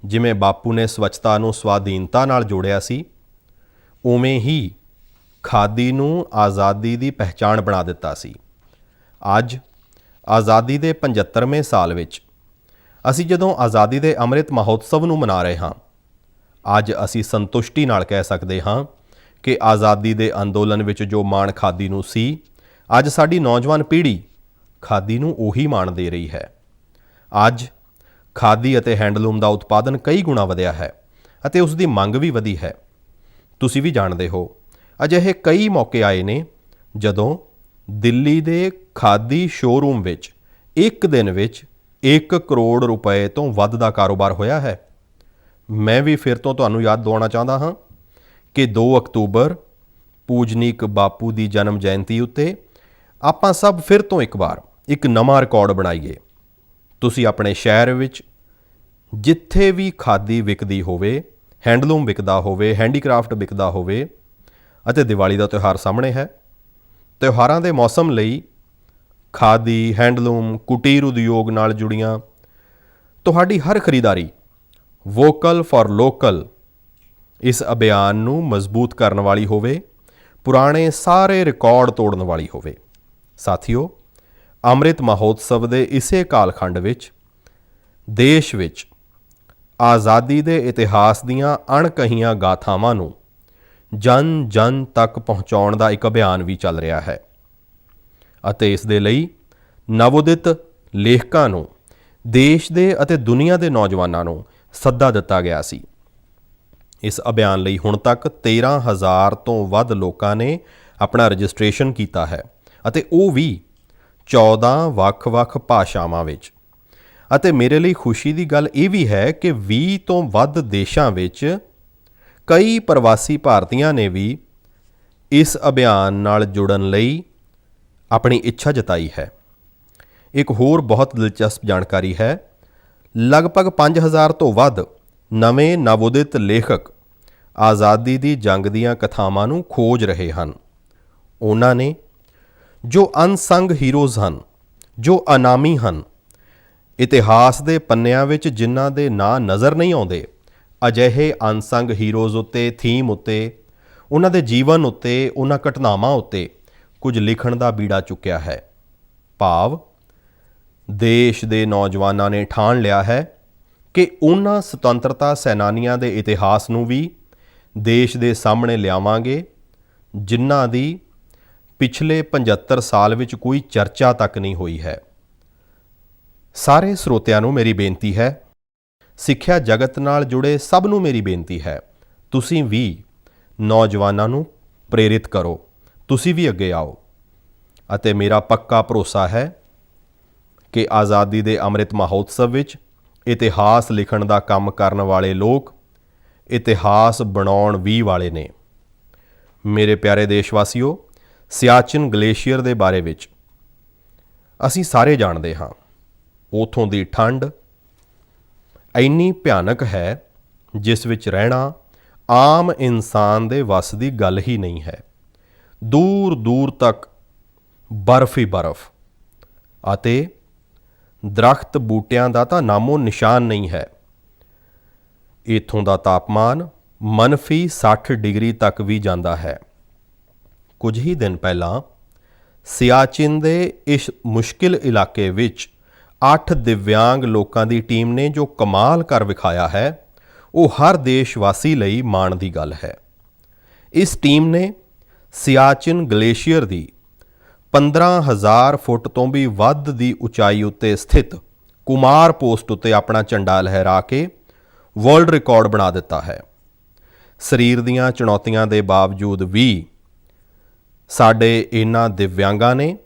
ਜਿਵੇਂ ਬਾਪੂ ਨੇ ਸਵੱਛਤਾ ਨੂੰ ਸਵਾਧੀਨਤਾ ਨਾਲ ਜੋੜਿਆ ਸੀ, ਉਵੇਂ ਹੀ ਖਾਦੀ ਨੂੰ ਆਜ਼ਾਦੀ ਦੀ ਪਹਿਚਾਣ ਬਣਾ ਦਿੱਤਾ ਸੀ। ਅੱਜ ਆਜ਼ਾਦੀ ਦੇ 75ਵੇਂ ਸਾਲ ਵਿੱਚ ਅਸੀਂ ਜਦੋਂ ਆਜ਼ਾਦੀ ਦੇ ਅੰਮ੍ਰਿਤ ਮਹੋਤਸਵ ਨੂੰ ਮਨਾ ਰਹੇ ਹਾਂ, ਅੱਜ ਅਸੀਂ ਸੰਤੁਸ਼ਟੀ ਨਾਲ ਕਹਿ ਸਕਦੇ ਹਾਂ ਕਿ ਆਜ਼ਾਦੀ ਦੇ ਅੰਦੋਲਨ ਵਿੱਚ ਜੋ ਮਾਣ ਖਾਦੀ ਨੂੰ ਸੀ, ਅੱਜ ਸਾਡੀ ਨੌਜਵਾਨ ਪੀੜ੍ਹੀ ਖਾਦੀ ਨੂੰ ਉਹੀ ਮਾਣ ਦੇ ਰਹੀ ਹੈ। ਅੱਜ ਖਾਦੀ ਅਤੇ ਹੈਂਡਲੂਮ ਦਾ ਉਤਪਾਦਨ ਕਈ ਗੁਣਾ ਵਧਿਆ ਹੈ ਅਤੇ ਉਸ ਦੀ ਮੰਗ ਵੀ ਵਧੀ ਹੈ। ਤੁਸੀਂ ਵੀ ਜਾਣਦੇ ਹੋ, ਅਜਿਹੇ ਕਈ ਮੌਕੇ ਆਏ ਨੇ ਜਦੋਂ ਦਿੱਲੀ ਦੇ ਖਾਦੀ ਸ਼ੋਰੂਮ ਵਿੱਚ ਇੱਕ ਦਿਨ ਵਿੱਚ 1 ਕਰੋੜ ਰੁਪਏ ਤੋਂ ਵੱਧ ਦਾ ਕਾਰੋਬਾਰ ਹੋਇਆ ਹੈ। ਮੈਂ ਵੀ ਫਿਰ ਤੋਂ ਤੁਹਾਨੂੰ ਯਾਦ ਦਿਵਾਉਣਾ ਚਾਹੁੰਦਾ ਹਾਂ ਕਿ 2 ਅਕਤੂਬਰ ਪੂਜਨੀਕ ਬਾਪੂ ਦੀ ਜਨਮ ਜਯੰਤੀ ਉੱਤੇ ਆਪਾਂ ਸਭ ਫਿਰ ਤੋਂ ਇੱਕ ਵਾਰ ਇੱਕ ਨਵਾਂ ਰਿਕਾਰਡ ਬਣਾਈਏ। ਤੁਸੀਂ ਆਪਣੇ ਸ਼ਹਿਰ ਵਿੱਚ ਜਿੱਥੇ ਵੀ ਖਾਦੀ ਵਿਕਦੀ ਹੋਵੇ, ਹੈਂਡਲੂਮ ਵਿਕਦਾ ਹੋਵੇ, ਹੈਂਡੀਕ੍ਰਾਫਟ ਵਿਕਦਾ ਹੋਵੇ, ਅਤੇ ਦੀਵਾਲੀ ਦਾ ਤਿਉਹਾਰ ਸਾਹਮਣੇ ਹੈ। ਤਿਉਹਾਰਾਂ ਦੇ ਮੌਸਮ ਲਈ ਖਾਦੀ, ਹੈਂਡਲੂਮ, ਕੁਟੀਰ ਉਦਯੋਗ ਨਾਲ ਜੁੜੀਆਂ ਤੁਹਾਡੀ ਹਰ ਖਰੀਦਾਰੀ ਵੋਕਲ ਫਾਰ ਲੋਕਲ ਇਸ ਅਭਿਆਨ ਨੂੰ ਮਜ਼ਬੂਤ ਕਰਨ ਵਾਲੀ ਹੋਵੇ, ਪੁਰਾਣੇ ਸਾਰੇ ਰਿਕਾਰਡ ਤੋੜਨ ਵਾਲੀ ਹੋਵੇ। ਸਾਥੀਓ, ਅੰਮ੍ਰਿਤ ਮਹੋਤਸਵ ਦੇ ਇਸੇ ਕਾਲਖੰਡ ਵਿੱਚ ਦੇਸ਼ ਵਿੱਚ ਆਜ਼ਾਦੀ ਦੇ ਇਤਿਹਾਸ ਦੀਆਂ ਅਣਕਹੀਆਂ ਗਾਥਾਵਾਂ ਨੂੰ ਜਨ ਜਨ ਤੱਕ ਪਹੁੰਚਾਉਣ ਦਾ ਇੱਕ ਅਭਿਆਨ ਵੀ ਚੱਲ ਰਿਹਾ ਹੈ ਅਤੇ ਇਸ ਦੇ ਲਈ ਨਵੋਦਿਤ ਲੇਖਕਾਂ ਨੂੰ, ਦੇਸ਼ ਦੇ ਅਤੇ ਦੁਨੀਆ ਦੇ ਨੌਜਵਾਨਾਂ ਨੂੰ ਸੱਦਾ ਦਿੱਤਾ ਗਿਆ ਸੀ। ਇਸ ਅਭਿਆਨ ਲਈ ਹੁਣ ਤੱਕ 13,000 ਤੋਂ ਵੱਧ ਲੋਕਾਂ ਨੇ ਆਪਣਾ ਰਜਿਸਟ੍ਰੇਸ਼ਨ ਕੀਤਾ ਹੈ ਅਤੇ ਉਹ ਵੀ 14 ਵੱਖ-ਵੱਖ ਭਾਸ਼ਾਵਾਂ ਵਿੱਚ। ਅਤੇ ਮੇਰੇ ਲਈ ਖੁਸ਼ੀ ਦੀ ਗੱਲ ਇਹ ਵੀ ਹੈ ਕਿ 20 ਤੋਂ ਵੱਧ ਦੇਸ਼ਾਂ ਵਿੱਚ ਕਈ ਪ੍ਰਵਾਸੀ ਭਾਰਤੀਆਂ ਨੇ ਵੀ ਇਸ ਅਭਿਆਨ ਨਾਲ ਜੁੜਨ ਲਈ ਆਪਣੀ ਇੱਛਾ ਜਤਾਈ ਹੈ। ਇੱਕ ਹੋਰ ਬਹੁਤ ਦਿਲਚਸਪ ਜਾਣਕਾਰੀ ਹੈ, ਲਗਭਗ 5,000 ਤੋਂ ਵੱਧ ਨਵੇਂ ਨਵੋਦਿਤ ਲੇਖਕ ਆਜ਼ਾਦੀ ਦੀ ਜੰਗ ਦੀਆਂ ਕਥਾਵਾਂ ਨੂੰ ਖੋਜ ਰਹੇ ਹਨ। ਉਹਨਾਂ ਨੇ ਜੋ ਅਨਸੰਗ ਹੀਰੋਜ਼ ਹਨ, ਜੋ ਅਨਾਮੀ ਹਨ, ਇਤਿਹਾਸ ਦੇ ਪੰਨਿਆਂ ਵਿੱਚ ਜਿਨ੍ਹਾਂ ਦੇ ਨਾਂ ਨਜ਼ਰ ਨਹੀਂ ਆਉਂਦੇ, ਅਜਿਹੇ ਅਨਸੰਗ ਹੀਰੋਜ਼ ਉੱਤੇ, ਥੀਮ ਉੱਤੇ, ਉਹਨਾਂ ਦੇ ਜੀਵਨ ਉੱਤੇ, ਉਹਨਾਂ ਘਟਨਾਵਾਂ ਉੱਤੇ ਕੁਝ ਲਿਖਣ ਦਾ ਬੀੜਾ ਚੁੱਕਿਆ ਹੈ। ਭਾਵ ਦੇਸ਼ ਦੇ ਨੌਜਵਾਨਾਂ ਨੇ ਠਾਣ ਲਿਆ ਹੈ ਕਿ ਉਹਨਾਂ ਸੁਤੰਤਰਤਾ ਸੈਨਾਨੀਆਂ ਦੇ ਇਤਿਹਾਸ ਨੂੰ ਵੀ ਦੇਸ਼ ਦੇ ਸਾਹਮਣੇ ਲਿਆਵਾਂਗੇ ਜਿਨ੍ਹਾਂ ਦੀ ਪਿਛਲੇ 75 ਸਾਲ ਵਿੱਚ ਕੋਈ ਚਰਚਾ ਤੱਕ ਨਹੀਂ ਹੋਈ ਹੈ। ਸਾਰੇ ਸਰੋਤਿਆਂ ਨੂੰ ਮੇਰੀ ਬੇਨਤੀ ਹੈ, ਸਿੱਖਿਆ ਜਗਤ ਨਾਲ ਜੁੜੇ ਸਭ ਨੂੰ ਮੇਰੀ ਬੇਨਤੀ ਹੈ, ਤੁਸੀਂ ਵੀ ਨੌਜਵਾਨਾਂ ਨੂੰ ਪ੍ਰੇਰਿਤ ਕਰੋ, ਤੁਸੀਂ ਵੀ ਅੱਗੇ ਆਓ। ਅਤੇ ਮੇਰਾ ਪੱਕਾ ਭਰੋਸਾ ਹੈ ਕਿ ਆਜ਼ਾਦੀ ਦੇ ਅੰਮ੍ਰਿਤ ਮਹੋਤਸਵ ਵਿੱਚ ਇਤਿਹਾਸ ਲਿਖਣ ਦਾ ਕੰਮ ਕਰਨ ਵਾਲੇ ਲੋਕ ਇਤਿਹਾਸ ਬਣਾਉਣ ਵੀ ਵਾਲੇ ਨੇ। ਮੇਰੇ ਪਿਆਰੇ ਦੇਸ਼ਵਾਸੀਓ, ਸਿਆਚਿਨ ਗਲੇਸ਼ੀਅਰ ਦੇ ਬਾਰੇ ਵਿੱਚ ਅਸੀਂ ਸਾਰੇ ਜਾਣਦੇ ਹਾਂ। ਉੱਥੋਂ ਦੀ ਠੰਡ ਇੰਨੀ ਭਿਆਨਕ ਹੈ ਜਿਸ ਵਿੱਚ ਰਹਿਣਾ ਆਮ ਇਨਸਾਨ ਦੇ ਵੱਸ ਦੀ ਗੱਲ ਹੀ ਨਹੀਂ ਹੈ। ਦੂਰ ਦੂਰ ਤੱਕ ਬਰਫ਼ ਹੀ ਬਰਫ਼ ਅਤੇ ਦਰਖਤ ਬੂਟਿਆਂ ਦਾ ਤਾਂ ਨਾਮੋ ਨਿਸ਼ਾਨ ਨਹੀਂ ਹੈ। ਇੱਥੋਂ ਦਾ ਤਾਪਮਾਨ -60 ਡਿਗਰੀ ਤੱਕ ਵੀ ਜਾਂਦਾ ਹੈ। ਕੁਝ ਹੀ ਦਿਨ ਪਹਿਲਾਂ ਸਿਆਚਿਨ ਦੇ ਇਸ ਮੁਸ਼ਕਿਲ ਇਲਾਕੇ ਵਿੱਚ 8 ਦਿਵਿਆਂਗ ਲੋਕਾਂ ਦੀ ਟੀਮ ਨੇ ਜੋ ਕਮਾਲ ਕਰ ਵਿਖਾਇਆ ਹੈ, ਉਹ ਹਰ ਦੇਸ਼ ਵਾਸੀ ਲਈ ਮਾਣ ਦੀ ਗੱਲ ਹੈ। ਇਸ ਟੀਮ ਨੇ ਸਿਆਚਿਨ ਗਲੇਸ਼ੀਅਰ ਦੀ 15,000 ਫੁੱਟ ਤੋਂ ਵੀ ਵੱਧ ਦੀ ਉਚਾਈ ਉੱਤੇ ਸਥਿਤ ਕੁਮਾਰ ਪੋਸਟ ਉੱਤੇ ਆਪਣਾ ਝੰਡਾ ਲਹਿਰਾ ਕੇ ਵਰਲਡ ਰਿਕਾਰਡ ਬਣਾ ਦਿੱਤਾ ਹੈ। ਸਰੀਰ ਦੀਆਂ ਚੁਣੌਤੀਆਂ ਦੇ ਬਾਵਜੂਦ ਵੀ ਸਾਡੇ ਇਹਨਾਂ ਦਿਵਿਆਂਗਾਂ ਨੇ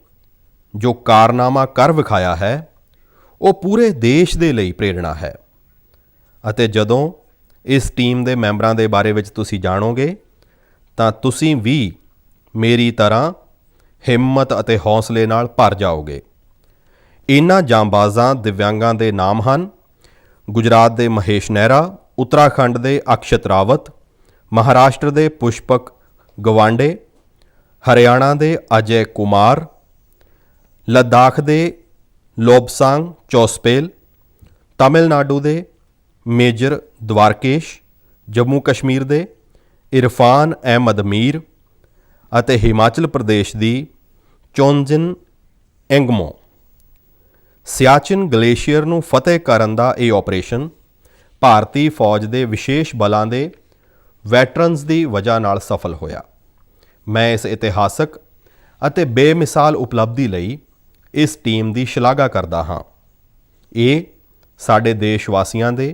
ਜੋ ਕਾਰਨਾਮਾ ਕਰ ਵਿਖਾਇਆ ਹੈ, ਉਹ ਪੂਰੇ ਦੇਸ਼ ਦੇ ਲਈ ਪ੍ਰੇਰਣਾ ਹੈ। ਅਤੇ ਜਦੋਂ ਇਸ ਟੀਮ ਦੇ ਮੈਂਬਰਾਂ ਦੇ ਬਾਰੇ ਵਿੱਚ ਤੁਸੀਂ ਜਾਣੋਗੇ ਤਾਂ ਤੁਸੀਂ ਵੀ ਮੇਰੀ ਤਰ੍ਹਾਂ ਹਿੰਮਤ ਅਤੇ ਹੌਸਲੇ ਨਾਲ ਭਰ ਜਾਓਗੇ। ਇਹਨਾਂ ਜਾਂਬਾਜ਼ਾਂ ਦਿਵਿਆਂਗਾਂ ਦੇ ਨਾਮ ਹਨ: ਗੁਜਰਾਤ ਦੇ ਮਹੇਸ਼ ਨਹਿਰਾ, ਉੱਤਰਾਖੰਡ ਦੇ ਅਕਸ਼ਤ ਰਾਵਤ, ਮਹਾਰਾਸ਼ਟਰ ਦੇ ਪੁਸ਼ਪਕ ਗਵਾਂਡੇ, ਹਰਿਆਣਾ ਦੇ ਅਜੇ ਕੁਮਾਰ, ਲੱਦਾਖ ਦੇ ਲੋਬਸਾਂਗ ਚੋਸਪੇਲ, ਤਾਮਿਲਨਾਡੂ ਦੇ ਮੇਜਰ ਦਵਾਰਕੇਸ਼, ਜੰਮੂ ਕਸ਼ਮੀਰ ਦੇ ਇਰਫਾਨ ਅਹਿਮਦ ਮੀਰ ਅਤੇ ਹਿਮਾਚਲ ਪ੍ਰਦੇਸ਼ ਦੀ ਚੋਨਜਿਨ ਐਂਗਮੋ। ਸਿਆਚਿਨ ਗਲੇਸ਼ੀਅਰ ਨੂੰ ਫਤਿਹ ਕਰਨ ਦਾ ਇਹ ਆਪਰੇਸ਼ਨ ਭਾਰਤੀ ਫੌਜ ਦੇ ਵਿਸ਼ੇਸ਼ ਬਲਾਂ ਦੇ ਵੈਟਰਨਸ ਦੀ ਵਜ੍ਹਾ ਨਾਲ ਸਫਲ ਹੋਇਆ। ਮੈਂ ਇਸ ਇਤਿਹਾਸਕ ਅਤੇ ਬੇਮਿਸਾਲ ਉਪਲਬਧੀ ਲਈ ਇਸ ਟੀਮ ਦੀ ਸ਼ਲਾਘਾ ਕਰਦਾ ਹਾਂ। ਇਹ ਸਾਡੇ ਦੇਸ਼ ਵਾਸੀਆਂ they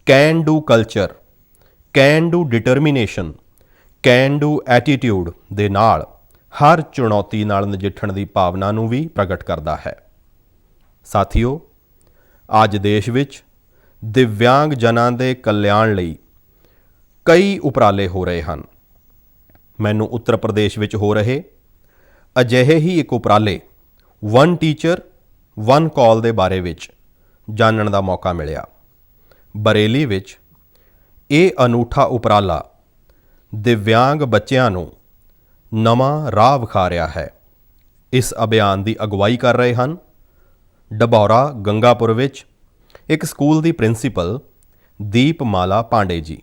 can do culture, can do determination, can do attitude ਦੇ ਨਾਲ ਹਰ ਚੁਣੌਤੀ ਨਾਲ ਨਜਿੱਠਣ ਦੀ ਭਾਵਨਾ ਨੂੰ ਵੀ ਪ੍ਰਗਟ ਕਰਦਾ ਹੈ। ਸਾਥੀਓ, ਅੱਜ ਦੇਸ਼ ਵਿੱਚ ਦਿਵਿਆਂਗ ਜਨਾਂ ਦੇ ਕਲਿਆਣ ਲਈ ਕਈ ਉਪਰਾਲੇ ਹੋ ਰਹੇ ਹਨ। ਮੈਨੂੰ ਉੱਤਰ ਪ੍ਰਦੇਸ਼ ਵਿੱਚ ਹੋ ਰਹੇ ਅਜਿਹੇ ਹੀ ਇੱਕ ਉਪਰਾਲੇ ਵਨ ਟੀਚਰ ਵਨ ਕਾਲ ਦੇ ਬਾਰੇ ਵਿੱਚ ਜਾਣਨ ਦਾ ਮੌਕਾ ਮਿਲਿਆ। ਬਰੇਲੀ ਵਿੱਚ ਇਹ ਅਨੂਠਾ ਉਪਰਾਲਾ ਦਿਵਿਆਂਗ ਬੱਚਿਆਂ ਨੂੰ ਨਵਾਂ ਰਾਹ ਵਿਖਾ ਰਿਹਾ ਹੈ। ਇਸ ਅਭਿਆਨ ਦੀ ਅਗਵਾਈ ਕਰ ਰਹੇ ਹਨ ਡਬੌਰਾ ਗੰਗਾਪੁਰ ਵਿੱਚ ਇੱਕ ਸਕੂਲ ਦੀ ਪ੍ਰਿੰਸੀਪਲ ਦੀਪਮਾਲਾ ਪਾਂਡੇ ਜੀ।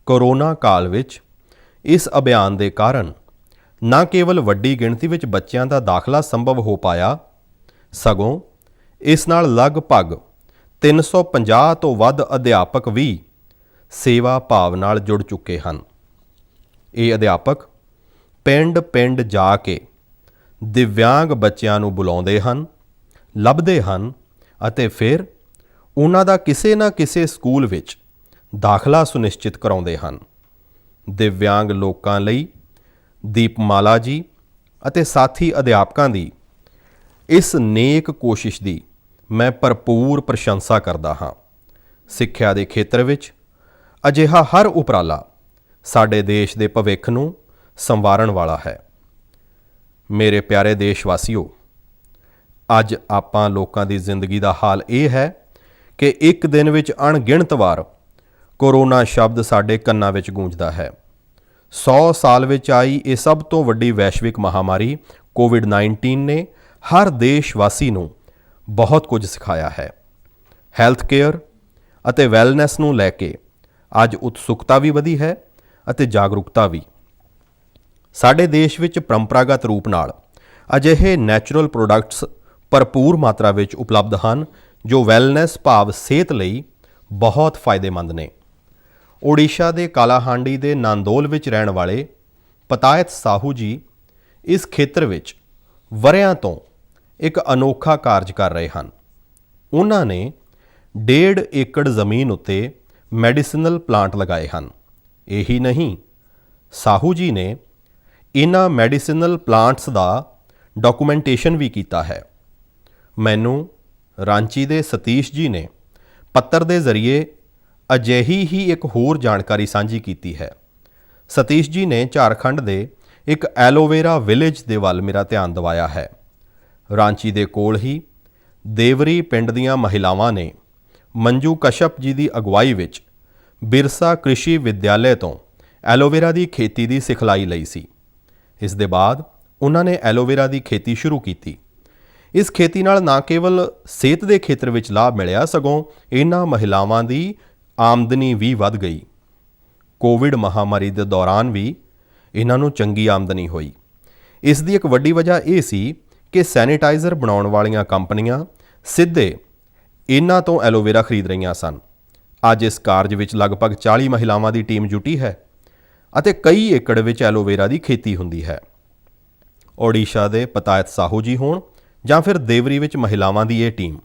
ਕੋਰੋਨਾ ਕਾਲ ਵਿੱਚ ਇਸ ਅਭਿਆਨ ਦੇ ਕਾਰਨ ਨਾ ਕੇਵਲ ਵੱਡੀ ਗਿਣਤੀ ਵਿੱਚ ਬੱਚਿਆਂ ਦਾ ਦਾਖਲਾ ਸੰਭਵ ਹੋ ਪਾਇਆ, ਸਗੋਂ ਇਸ ਨਾਲ ਲਗਭਗ 350 ਤੋਂ ਵੱਧ ਅਧਿਆਪਕ ਵੀ ਸੇਵਾ ਭਾਵ ਨਾਲ ਜੁੜ ਚੁੱਕੇ ਹਨ। ਇਹ ਅਧਿਆਪਕ ਪਿੰਡ-ਪਿੰਡ ਜਾ ਕੇ ਦਿਵਿਆਂਗ ਬੱਚਿਆਂ ਨੂੰ ਬੁਲਾਉਂਦੇ ਹਨ, ਲੱਭਦੇ ਹਨ ਅਤੇ ਫਿਰ ਉਹਨਾਂ ਦਾ ਕਿਸੇ ਨਾ ਕਿਸੇ ਸਕੂਲ ਵਿੱਚ ਦਾਖਲਾ ਸੁਨਿਸ਼ਚਿਤ ਕਰਾਉਂਦੇ ਹਨ। ਦਿਵਿਆਂਗ ਲੋਕਾਂ ਲਈ ਦੀਪਮਾਲਾ ਜੀ ਅਤੇ ਸਾਥੀ ਅਧਿਆਪਕਾਂ ਦੀ ਇਸ ਨੇਕ ਕੋਸ਼ਿਸ਼ ਦੀ ਮੈਂ ਭਰਪੂਰ ਪ੍ਰਸ਼ੰਸਾ ਕਰਦਾ ਹਾਂ। ਸਿੱਖਿਆ ਦੇ ਖੇਤਰ ਵਿੱਚ ਅਜਿਹਾ ਹਰ ਉਪਰਾਲਾ ਸਾਡੇ ਦੇਸ਼ ਦੇ ਭਵਿੱਖ ਨੂੰ ਸੰਵਾਰਨ ਵਾਲਾ ਹੈ। ਮੇਰੇ ਪਿਆਰੇ ਦੇਸ਼ ਵਾਸੀਓ, ਅੱਜ ਆਪਾਂ ਲੋਕਾਂ ਦੀ ਜ਼ਿੰਦਗੀ ਦਾ ਹਾਲ ਇਹ ਹੈ ਕਿ ਇੱਕ ਦਿਨ ਵਿੱਚ ਅਣਗਿਣਤ ਵਾਰ ਕੋਰੋਨਾ ਸ਼ਬਦ ਸਾਡੇ ਕੰਨਾਂ ਵਿੱਚ ਗੂੰਜਦਾ ਹੈ। 100 ਸਾਲ ਵਿੱਚ ਆਈ ਇਹ ਸਭ ਤੋਂ ਵੱਡੀ ਵੈਸ਼ਵਿਕ ਮਹਾਮਾਰੀ ਕੋਵਿਡ-19 ਨੇ ਹਰ ਦੇਸ਼ ਵਾਸੀ ਨੂੰ ਬਹੁਤ ਕੁਝ ਸਿਖਾਇਆ ਹੈ। ਹੈਲਥ ਕੇਅਰ ਅਤੇ ਵੈਲਨੈਸ ਨੂੰ ਲੈ ਕੇ ਅੱਜ ਉਤਸੁਕਤਾ ਵੀ ਵਧੀ ਹੈ ਅਤੇ ਜਾਗਰੂਕਤਾ ਵੀ। ਸਾਡੇ ਦੇਸ਼ ਵਿੱਚ ਪਰੰਪਰਾਗਤ ਰੂਪ ਨਾਲ ਅਜਿਹੇ ਨੈਚੁਰਲ ਪ੍ਰੋਡਕਟਸ ਭਰਪੂਰ ਮਾਤਰਾ ਵਿੱਚ ਉਪਲਬਧ ਹਨ ਜੋ ਵੈਲਨੈਸ ਭਾਵ ਸਿਹਤ ਲਈ ਬਹੁਤ ਫਾਇਦੇਮੰਦ ਨੇ। ਓਡੀਸ਼ਾ ਦੇ ਕਾਲਾਹਾਂਡੀ ਦੇ ਨਾਂਦੋਲ ਵਿੱਚ ਰਹਿਣ ਵਾਲੇ ਪਤਾਇਤ ਸਾਹੂ ਜੀ ਇਸ ਖੇਤਰ ਵਿੱਚ ਵਰ੍ਹਿਆਂ ਤੋਂ ਇੱਕ ਅਨੋਖਾ ਕਾਰਜ ਕਰ ਰਹੇ ਹਨ। ਉਹਨਾਂ ਨੇ 1.5 ਏਕੜ ਜ਼ਮੀਨ ਉੱਤੇ ਮੈਡੀਸਿਨਲ ਪਲਾਂਟ ਲਗਾਏ ਹਨ। ਇਹੀ ਨਹੀਂ, ਸਾਹੂ ਜੀ ਨੇ ਇਹਨਾਂ ਮੈਡੀਸਿਨਲ ਪਲਾਂਟਸ ਦਾ ਡਾਕੂਮੈਂਟੇਸ਼ਨ ਵੀ ਕੀਤਾ ਹੈ। ਮੈਨੂੰ ਰਾਂਚੀ ਦੇ ਸਤੀਸ਼ ਜੀ ਨੇ ਪੱਤਰ ਦੇ ਜ਼ਰੀਏ ਅਜਿਹੀ ਹੀ ਇੱਕ ਹੋਰ ਜਾਣਕਾਰੀ ਸਾਂਝੀ ਕੀਤੀ ਹੈ। ਸਤੀਸ਼ ਜੀ ਨੇ ਝਾਰਖੰਡ ਦੇ ਇੱਕ ਐਲੋਵੇਰਾ ਵਿਲੇਜ ਦੇ ਵੱਲ ਮੇਰਾ ਧਿਆਨ ਦਿਵਾਇਆ ਹੈ। ਰਾਂਚੀ ਦੇ ਕੋਲ ਹੀ ਦੇਵਰੀ ਪਿੰਡ ਦੀਆਂ ਮਹਿਲਾਵਾਂ ਨੇ ਮੰਜੂ ਕਸ਼ਪ ਜੀ ਦੀ ਅਗਵਾਈ ਵਿੱਚ ਬਿਰਸਾ ਕ੍ਰਿਸ਼ੀ ਵਿਦਿਆਲੇ ਤੋਂ ਐਲੋਵੇਰਾ ਦੀ ਖੇਤੀ ਦੀ ਸਿਖਲਾਈ ਲਈ ਸੀ। ਇਸ ਦੇ ਬਾਅਦ ਉਹਨਾਂ ਨੇ ਐਲੋਵੇਰਾ ਦੀ ਖੇਤੀ ਸ਼ੁਰੂ ਕੀਤੀ। ਇਸ ਖੇਤੀ ਨਾਲ ਨਾ ਕੇਵਲ ਸਿਹਤ ਦੇ ਖੇਤਰ ਵਿੱਚ ਲਾਭ ਮਿਲਿਆ, ਸਗੋਂ ਇਹਨਾਂ ਮਹਿਲਾਵਾਂ ਦੀ ਆਮਦਨੀ ਵੀ ਵੱਧ ਗਈ। ਕੋਵਿਡ ਮਹਾਮਾਰੀ ਦੇ ਦੌਰਾਨ ਵੀ ਇਹਨਾਂ ਨੂੰ ਚੰਗੀ ਆਮਦਨੀ ਹੋਈ। ਇਸ ਦੀ ਇੱਕ ਵੱਡੀ ਵਜ੍ਹਾ ਇਹ ਸੀ ਕਿ ਸੈਨੀਟਾਈਜ਼ਰ ਬਣਾਉਣ ਵਾਲੀਆਂ ਕੰਪਨੀਆਂ ਸਿੱਧੇ ਇਹਨਾਂ ਤੋਂ ਐਲੋਵੇਰਾ ਖਰੀਦ ਰਹੀਆਂ ਸਨ। ਅੱਜ ਇਸ ਕਾਰਜ ਵਿੱਚ ਲਗਭਗ 40 ਮਹਿਲਾਵਾਂ ਦੀ ਟੀਮ ਜੁਟੀ ਹੈ ਅਤੇ ਕਈ ਏਕੜ ਵਿੱਚ ਐਲੋਵੇਰਾ ਦੀ ਖੇਤੀ ਹੁੰਦੀ ਹੈ। ਓਡੀਸ਼ਾ ਦੇ ਪਤਾਇਤ ਸਾਹੂ ਜੀ ਹੋਣ ਜਾਂ ਫਿਰ ਦੇਵਰੀ ਵਿੱਚ ਮਹਿਲਾਵਾਂ ਦੀ ਇਹ ਟੀਮ,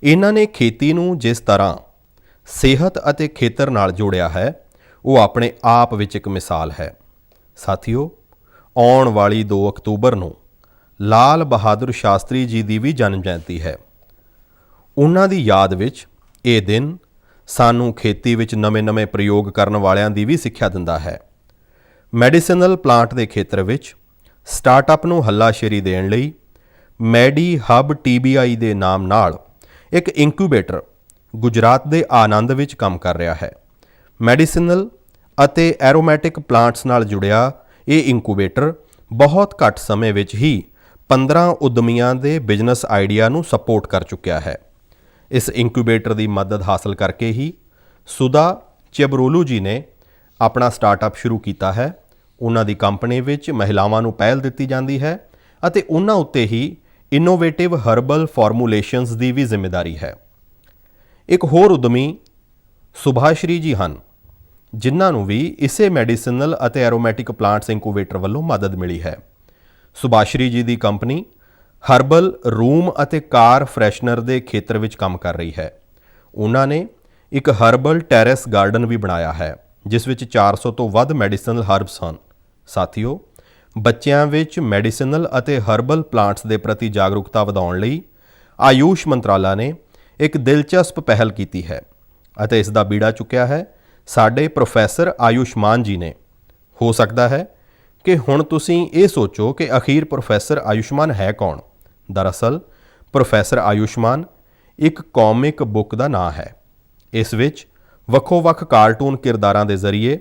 ਇਹਨਾਂ ਨੇ ਖੇਤੀ ਨੂੰ ਜਿਸ ਤਰ੍ਹਾਂ ਸਿਹਤ ਅਤੇ ਖੇਤਰ ਨਾਲ ਜੋੜਿਆ ਹੈ, ਉਹ ਆਪਣੇ ਆਪ ਵਿੱਚ ਇੱਕ ਮਿਸਾਲ ਹੈ। ਸਾਥੀਓ, ਆਉਣ ਵਾਲੀ 2 ਅਕਤੂਬਰ ਨੂੰ ਲਾਲ ਬਹਾਦੁਰ ਸ਼ਾਸਤਰੀ ਜੀ ਦੀ ਵੀ ਜਨਮ ਜਯੰਤੀ ਹੈ। ਉਹਨਾਂ ਦੀ ਯਾਦ ਵਿੱਚ ਇਹ ਦਿਨ ਸਾਨੂੰ ਖੇਤੀ ਵਿੱਚ ਨਵੇਂ-ਨਵੇਂ ਪ੍ਰਯੋਗ ਕਰਨ ਵਾਲਿਆਂ ਦੀ ਵੀ ਸਿੱਖਿਆ ਦਿੰਦਾ ਹੈ। ਮੈਡੀਸਿਨਲ ਪਲਾਂਟ ਦੇ ਖੇਤਰ ਵਿੱਚ ਸਟਾਰਟਅਪ ਨੂੰ ਹੱਲਾਸ਼ੇਰੀ ਦੇਣ ਲਈ ਮੈਡੀ ਹੱਬ TBI ਦੇ ਨਾਮ ਨਾਲ ਇੱਕ ਇਨਕੂਬੇਟਰ ਗੁਜਰਾਤ ਦੇ ਆਨੰਦ ਵਿੱਚ ਕੰਮ ਕਰ ਰਿਹਾ ਹੈ। ਮੈਡੀਸਿਨਲ ਅਤੇ ਐਰੋਮੈਟਿਕ ਪਲਾਂਟਸ ਨਾਲ ਜੁੜਿਆ ਇਹ ਇਨਕੂਬੇਟਰ ਬਹੁਤ ਘੱਟ ਸਮੇਂ ਵਿੱਚ ਹੀ 15 ਉਦਮੀਆਂ ਦੇ ਬਿਜ਼ਨਸ ਆਈਡੀਆ ਨੂੰ ਸਪੋਰਟ ਕਰ ਚੁੱਕਿਆ ਹੈ। ਇਸ ਇਨਕੂਬੇਟਰ ਦੀ ਮਦਦ ਹਾਸਲ ਕਰਕੇ ਹੀ ਸੁਧਾ ਚਿਬਰੋਲੂ ਜੀ ਨੇ ਆਪਣਾ ਸਟਾਰਟਅਪ ਸ਼ੁਰੂ ਕੀਤਾ ਹੈ। ਉਹਨਾਂ ਦੀ ਕੰਪਨੀ ਵਿੱਚ ਮਹਿਲਾਵਾਂ ਨੂੰ ਪਹਿਲ ਦਿੱਤੀ ਜਾਂਦੀ ਹੈ ਅਤੇ ਉਹਨਾਂ ਉੱਤੇ ਹੀ ਇਨੋਵੇਟਿਵ ਹਰਬਲ ਫਾਰਮੂਲੇਸ਼ਨਸ ਦੀ ਵੀ ਜ਼ਿੰਮੇਵਾਰੀ ਹੈ। ਇੱਕ ਹੋਰ ਉਦਮੀ ਸੁਭਾਸ਼੍ਰੀ ਜੀ ਹਨ, ਜਿਨ੍ਹਾਂ ਨੂੰ ਵੀ ਇਸੇ ਮੈਡੀਸਿਨਲ ਅਤੇ ਐਰੋਮੈਟਿਕ ਪਲਾਂਟਸ ਇਨਕੂਬੇਟਰ ਵੱਲੋਂ ਮਦਦ ਮਿਲੀ ਹੈ। ਸੁਭਾਸ਼ਰੀ ਜੀ ਦੀ ਕੰਪਨੀ ਹਰਬਲ ਰੂਮ ਅਤੇ ਕਾਰ ਫਰੈਸ਼ਨਰ ਦੇ ਖੇਤਰ ਵਿੱਚ ਕੰਮ ਕਰ ਰਹੀ ਹੈ। ਉਹਨਾਂ ਨੇ ਇੱਕ ਹਰਬਲ ਟੈਰੇਸ ਗਾਰਡਨ ਵੀ ਬਣਾਇਆ ਹੈ, ਜਿਸ ਵਿੱਚ 400 ਤੋਂ ਵੱਧ ਮੈਡੀਸਿਨਲ ਹਰਬਸ ਹਨ। ਸਾਥੀਓ, ਬੱਚਿਆਂ ਵਿੱਚ ਮੈਡੀਸਿਨਲ ਅਤੇ ਹਰਬਲ ਪਲਾਂਟਸ ਦੇ ਪ੍ਰਤੀ ਜਾਗਰੂਕਤਾ ਵਧਾਉਣ ਲਈ ਆਯੂਸ਼ ਮੰਤਰਾਲਾ ਨੇ ਇੱਕ ਦਿਲਚਸਪ ਪਹਿਲ ਕੀਤੀ ਹੈ ਅਤੇ ਇਸ ਦਾ ਬੀੜਾ ਚੁੱਕਿਆ ਹੈ ਸਾਡੇ ਪ੍ਰੋਫੈਸਰ ਆਯੁਸ਼ਮਾਨ ਜੀ ਨੇ। ਹੋ ਸਕਦਾ ਹੈ ਕਿ ਹੁਣ ਤੁਸੀਂ ਇਹ ਸੋਚੋ ਕਿ ਅਖੀਰ ਪ੍ਰੋਫੈਸਰ ਆਯੁਸ਼ਮਾਨ ਹੈ ਕੌਣ। ਦਰਅਸਲ ਪ੍ਰੋਫੈਸਰ ਆਯੁਸ਼ਮਾਨ ਇੱਕ ਕਾਮਿਕ ਬੁੱਕ ਦਾ ਨਾਂ ਹੈ। ਇਸ ਵਿੱਚ ਵੱਖੋ-ਵੱਖ ਕਾਰਟੂਨ ਕਿਰਦਾਰਾਂ ਦੇ ਜ਼ਰੀਏ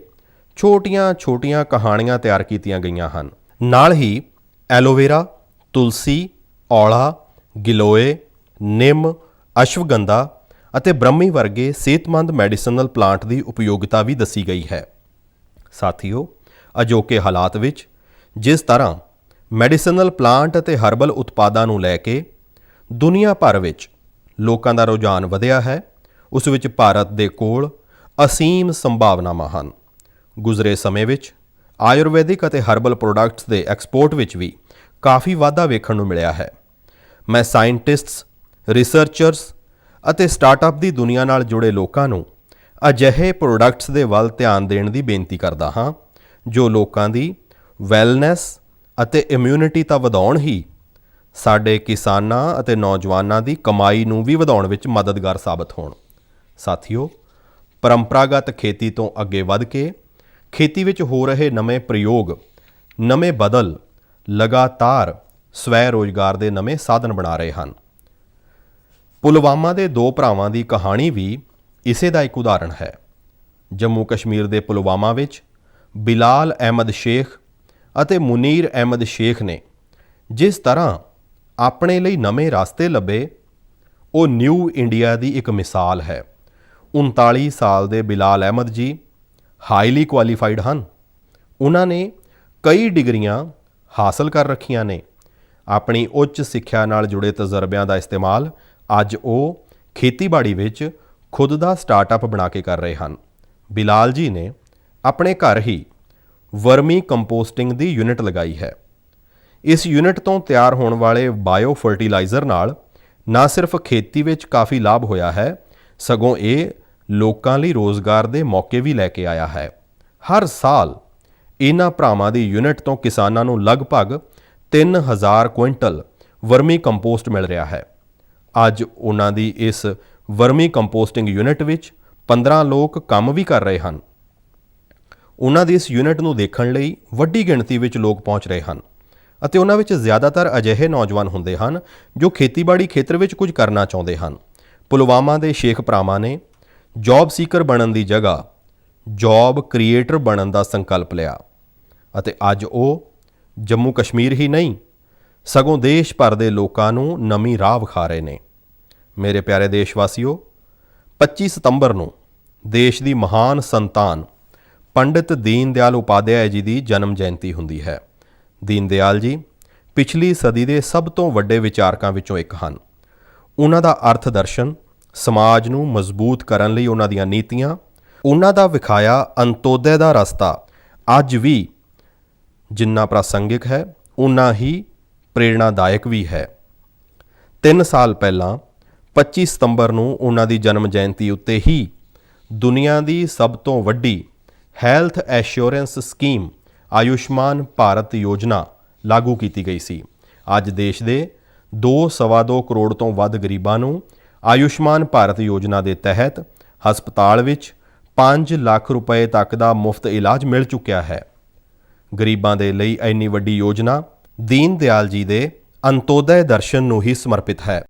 ਛੋਟੀਆਂ-ਛੋਟੀਆਂ ਕਹਾਣੀਆਂ ਤਿਆਰ ਕੀਤੀਆਂ ਗਈਆਂ ਹਨ। ਨਾਲ ਹੀ ਐਲੋਵੇਰਾ, ਤੁਲਸੀ, ਔਲਾ, ਗਿਲੋਏ, ਨਿੰਮ, ਅਸ਼ਵਗੰਧਾ ਅਤੇ ਬ੍ਰਹਮੀ ਵਰਗੇ ਸਿਹਤਮੰਦ ਮੈਡੀਸਿਨਲ ਪਲਾਂਟ ਦੀ ਉਪਯੋਗਤਾ ਵੀ ਦੱਸੀ ਗਈ ਹੈ। ਸਾਥੀਓ, ਅਜੋਕੇ ਹਾਲਾਤ ਵਿੱਚ ਜਿਸ ਤਰ੍ਹਾਂ ਮੈਡੀਸਿਨਲ ਪਲਾਂਟ ਅਤੇ ਹਰਬਲ ਉਤਪਾਦਾਂ ਨੂੰ ਲੈ ਕੇ ਦੁਨੀਆ ਭਰ ਵਿੱਚ ਲੋਕਾਂ ਦਾ ਰੁਝਾਨ ਵਧਿਆ ਹੈ, ਉਸ ਵਿੱਚ ਭਾਰਤ ਦੇ ਕੋਲ ਅਸੀਮ ਸੰਭਾਵਨਾਵਾਂ ਹਨ। ਗੁਜ਼ਰੇ ਸਮੇਂ ਵਿੱਚ ਆਯੁਰਵੈਦਿਕ ਅਤੇ ਹਰਬਲ ਪ੍ਰੋਡਕਟਸ ਦੇ ਐਕਸਪੋਰਟ ਵਿੱਚ ਵੀ ਕਾਫੀ ਵਾਧਾ ਵੇਖਣ ਨੂੰ ਮਿਲਿਆ ਹੈ। ਮੈਂ ਸਾਇੰਟਿਸਟਸ, ਰਿਸਰਚਰਸ ਅਤੇ ਸਟਾਰਟਅਪ ਦੀ ਦੁਨੀਆ ਨਾਲ ਜੁੜੇ ਲੋਕਾਂ ਨੂੰ ਅਜਿਹੇ ਪ੍ਰੋਡਕਟਸ ਦੇ ਵੱਲ ਧਿਆਨ ਦੇਣ ਦੀ ਬੇਨਤੀ ਕਰਦਾ ਹਾਂ ਜੋ ਲੋਕਾਂ ਦੀ ਵੈਲਨੈਸ ਅਤੇ ਇਮਿਊਨਿਟੀ ਤਾਂ ਵਧਾਉਣ ਹੀ ਸਾਡੇ ਕਿਸਾਨਾਂ ਅਤੇ ਨੌਜਵਾਨਾਂ ਦੀ ਕਮਾਈ ਨੂੰ ਵੀ ਵਧਾਉਣ ਵਿੱਚ ਮਦਦਗਾਰ ਸਾਬਤ ਹੋਣ। ਸਾਥੀਓ, ਪਰੰਪਰਾਗਤ ਖੇਤੀ ਤੋਂ ਅੱਗੇ ਵੱਧ ਕੇ ਖੇਤੀ ਵਿੱਚ ਹੋ ਰਹੇ ਨਵੇਂ ਪ੍ਰਯੋਗ, ਨਵੇਂ ਬਦਲ ਲਗਾਤਾਰ ਸਵੈ ਰੋਜ਼ਗਾਰ ਦੇ ਨਵੇਂ ਸਾਧਨ ਬਣਾ ਰਹੇ ਹਨ। ਪੁਲਵਾਮਾ ਦੇ ਦੋ ਭਰਾਵਾਂ ਦੀ ਕਹਾਣੀ ਵੀ ਇਸੇ ਦਾ ਇੱਕ ਉਦਾਹਰਣ ਹੈ। ਜੰਮੂ ਕਸ਼ਮੀਰ ਦੇ ਪੁਲਵਾਮਾ ਵਿੱਚ ਬਿਲਾਲ ਅਹਿਮਦ ਸ਼ੇਖ ਅਤੇ ਮੁਨੀਰ ਅਹਿਮਦ ਸ਼ੇਖ ਨੇ ਜਿਸ ਤਰ੍ਹਾਂ ਆਪਣੇ ਲਈ ਨਵੇਂ ਰਸਤੇ ਲੱਭੇ, ਉਹ ਨਿਊ ਇੰਡੀਆ ਦੀ ਇੱਕ ਮਿਸਾਲ ਹੈ। 39 ਸਾਲ ਦੇ ਬਿਲਾਲ ਅਹਿਮਦ ਜੀ ਹਾਈਲੀ ਕੁਆਲੀਫਾਈਡ ਹਨ। ਉਹਨਾਂ ਨੇ ਕਈ ਡਿਗਰੀਆਂ ਹਾਸਲ ਕਰ ਰੱਖੀਆਂ ਨੇ। ਆਪਣੀ ਉੱਚ ਸਿੱਖਿਆ ਨਾਲ ਜੁੜੇ ਤਜਰਬਿਆਂ ਦਾ ਇਸਤੇਮਾਲ ਅੱਜ ਉਹ ਖੇਤੀਬਾੜੀ ਵਿੱਚ ਖੁਦ ਦਾ ਸਟਾਰਟਅਪ ਬਣਾ ਕੇ ਕਰ ਰਹੇ ਹਨ। ਬਿਲਾਲ ਜੀ ਨੇ ਆਪਣੇ ਘਰ ਹੀ ਵਰਮੀ ਕੰਪੋਸਟਿੰਗ ਦੀ ਯੂਨਿਟ ਲਗਾਈ ਹੈ। ਇਸ ਯੂਨਿਟ ਤੋਂ ਤਿਆਰ ਹੋਣ ਵਾਲੇ ਬਾਇਓ ਫਰਟੀਲਾਈਜ਼ਰ ਨਾਲ ਨਾ ਸਿਰਫ ਖੇਤੀ ਵਿੱਚ ਕਾਫੀ ਲਾਭ ਹੋਇਆ ਹੈ, ਸਗੋਂ ਇਹ ਲੋਕਾਂ ਲਈ ਰੋਜ਼ਗਾਰ ਦੇ ਮੌਕੇ ਵੀ ਲੈ ਕੇ ਆਇਆ ਹੈ। ਹਰ ਸਾਲ ਇਹਨਾਂ ਭਰਾਵਾਂ ਦੀ ਯੂਨਿਟ ਤੋਂ ਕਿਸਾਨਾਂ ਨੂੰ ਲਗਭਗ 3000 ਕੁਇੰਟਲ ਵਰਮੀ ਕੰਪੋਸਟ ਮਿਲ ਰਿਹਾ ਹੈ। ਅੱਜ ਉਹਨਾਂ ਦੀ ਇਸ ਵਰਮੀ ਕੰਪੋਸਟਿੰਗ ਯੂਨਿਟ ਵਿੱਚ 15 ਲੋਕ ਕੰਮ ਵੀ ਕਰ ਰਹੇ ਹਨ। ਉਹਨਾਂ ਦੀ ਇਸ ਯੂਨਿਟ ਨੂੰ ਦੇਖਣ ਲਈ ਵੱਡੀ ਗਿਣਤੀ ਵਿੱਚ ਲੋਕ ਪਹੁੰਚ ਰਹੇ ਹਨ ਅਤੇ ਉਹਨਾਂ ਵਿੱਚ ਜ਼ਿਆਦਾਤਰ ਅਜਿਹੇ ਨੌਜਵਾਨ ਹੁੰਦੇ ਹਨ ਜੋ ਖੇਤੀਬਾੜੀ ਖੇਤਰ ਵਿੱਚ ਕੁਝ ਕਰਨਾ ਚਾਹੁੰਦੇ ਹਨ। ਪੁਲਵਾਮਾ ਦੇ ਸ਼ੇਖ ਭਰਾਵਾਂ ਨੇ ਜੌਬ ਸੀਕਰ ਬਣਨ ਦੀ ਜਗ੍ਹਾ ਜੌਬ ਕ੍ਰੀਏਟਰ ਬਣਨ ਦਾ ਸੰਕਲਪ ਲਿਆ ਅਤੇ ਅੱਜ ਉਹ ਜੰਮੂ ਕਸ਼ਮੀਰ ਹੀ ਨਹੀਂ, ਸਗੋਂ ਦੇਸ਼ ਭਰ ਦੇ ਲੋਕਾਂ ਨੂੰ ਨਵੀਂ ਰਾਹ ਵਿਖਾ ਰਹੇ ਨੇ। ਮੇਰੇ ਪਿਆਰੇ ਦੇਸ਼ਵਾਸੀਓ, 25 ਸਤੰਬਰ ਨੂੰ ਦੇਸ਼ ਦੀ ਮਹਾਨ ਸੰਤਾਨ ਪੰਡਿਤ ਦੀਨ ਦਿਆਲ ਉਪਾਧਿਆਏ ਜੀ ਦੀ ਜਨਮ ਜਯੰਤੀ ਹੁੰਦੀ ਹੈ। ਦੀਨ ਦਿਆਲ ਜੀ ਪਿਛਲੀ ਸਦੀ ਦੇ ਸਭ ਤੋਂ ਵੱਡੇ ਵਿਚਾਰਕਾਂ ਵਿੱਚੋਂ ਇੱਕ ਹਨ। ਉਹਨਾਂ ਦਾ ਅਰਥ ਦਰਸ਼ਨ, ਸਮਾਜ ਨੂੰ ਮਜ਼ਬੂਤ ਕਰਨ ਲਈ ਉਹਨਾਂ ਦੀਆਂ ਨੀਤੀਆਂ, ਉਹਨਾਂ ਦਾ ਵਿਖਾਇਆ ਅੰਤੋਦੈ ਦਾ ਰਸਤਾ ਅੱਜ ਵੀ ਜਿੰਨਾ ਪ੍ਰਾਸੰਗਿਕ ਹੈ, ਉਨਾ ਹੀ ਪ੍ਰੇਰਣਾਦਾਇਕ ਵੀ ਹੈ। 3 ਸਾਲ ਪਹਿਲਾਂ 25 ਸਤੰਬਰ ਨੂੰ ਉਹਨਾਂ ਦੀ ਜਨਮ ਜਯੰਤੀ ਉੱਤੇ ਹੀ ਦੁਨੀਆ ਦੀ ਸਭ ਤੋਂ ਵੱਡੀ ਹੈਲਥ ਐਸ਼ੋਰੈਂਸ ਸਕੀਮ ਆਯੁਸ਼ਮਾਨ ਭਾਰਤ ਯੋਜਨਾ ਲਾਗੂ ਕੀਤੀ ਗਈ ਸੀ। ਅੱਜ ਦੇਸ਼ ਦੇ 2.25 ਕਰੋੜ ਤੋਂ ਵੱਧ ਗਰੀਬਾਂ ਨੂੰ ਆਯੁਸ਼ਮਾਨ ਭਾਰਤ ਯੋਜਨਾ ਦੇ ਤਹਿਤ ਹਸਪਤਾਲ ਵਿੱਚ 5 ਲੱਖ ਰੁਪਏ ਤੱਕ ਦਾ ਮੁਫਤ ਇਲਾਜ ਮਿਲ ਚੁੱਕਿਆ ਹੈ। ਗਰੀਬਾਂ ਦੇ ਲਈ ਇੰਨੀ ਵੱਡੀ ਯੋਜਨਾ ਦੀਨ ਦਿਆਲ ਜੀ ਦੇ ਅੰਤੋਦੈ ਦਰਸ਼ਨ ਨੂੰ ਹੀ ਸਮਰਪਿਤ ਹੈ।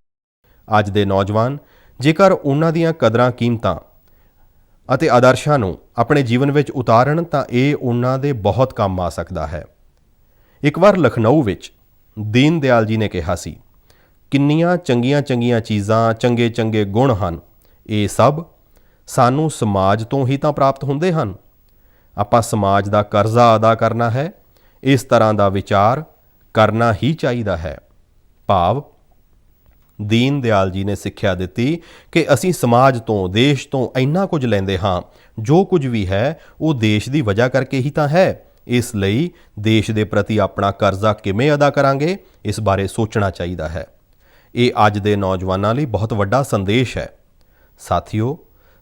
ਅੱਜ ਦੇ ਨੌਜਵਾਨ ਜੇਕਰ ਉਹਨਾਂ ਦੀਆਂ ਕਦਰਾਂ ਕੀਮਤਾਂ ਅਤੇ ਆਦਰਸ਼ਾਂ ਨੂੰ ਆਪਣੇ ਜੀਵਨ ਵਿੱਚ ਉਤਾਰਨ ਤਾਂ ਇਹ ਉਹਨਾਂ ਦੇ ਬਹੁਤ ਕੰਮ ਆ ਸਕਦਾ ਹੈ। ਇੱਕ ਵਾਰ ਲਖਨਊ ਵਿੱਚ ਦੀਨ ਦਿਆਲ ਜੀ ਨੇ ਕਿਹਾ ਸੀ, ਕਿੰਨੀਆਂ ਚੰਗੀਆਂ ਚੀਜ਼ਾਂ, ਚੰਗੇ ਗੁਣ ਹਨ, ਇਹ ਸਭ ਸਾਨੂੰ ਸਮਾਜ ਤੋਂ ਹੀ ਤਾਂ ਪ੍ਰਾਪਤ ਹੁੰਦੇ ਹਨ। ਆਪਾਂ ਸਮਾਜ ਦਾ ਕਰਜ਼ਾ ਅਦਾ ਕਰਨਾ ਹੈ, ਇਸ ਤਰ੍ਹਾਂ ਦਾ ਵਿਚਾਰ ਕਰਨਾ ਹੀ ਚਾਹੀਦਾ ਹੈ। ਭਾਵ ਦੀਨ ਦਿਆਲ ਜੀ ਨੇ ਸਿੱਖਿਆ ਦਿੱਤੀ ਕਿ ਅਸੀਂ ਸਮਾਜ ਤੋਂ, ਦੇਸ਼ ਤੋਂ ਇੰਨਾ ਕੁਝ ਲੈਂਦੇ ਹਾਂ। ਜੋ ਕੁਝ ਵੀ ਹੈ ਉਹ ਦੇਸ਼ ਦੀ ਵਜ੍ਹਾ ਕਰਕੇ ਹੀ ਤਾਂ ਹੈ। ਇਸ ਲਈ ਦੇਸ਼ ਦੇ ਪ੍ਰਤੀ ਆਪਣਾ ਕਰਜ਼ਾ ਕਿਵੇਂ ਅਦਾ ਕਰਾਂਗੇ, ਇਸ ਬਾਰੇ ਸੋਚਣਾ ਚਾਹੀਦਾ ਹੈ। ਇਹ ਅੱਜ ਦੇ ਨੌਜਵਾਨਾਂ ਲਈ ਬਹੁਤ ਵੱਡਾ ਸੰਦੇਸ਼ ਹੈ। ਸਾਥੀਓ,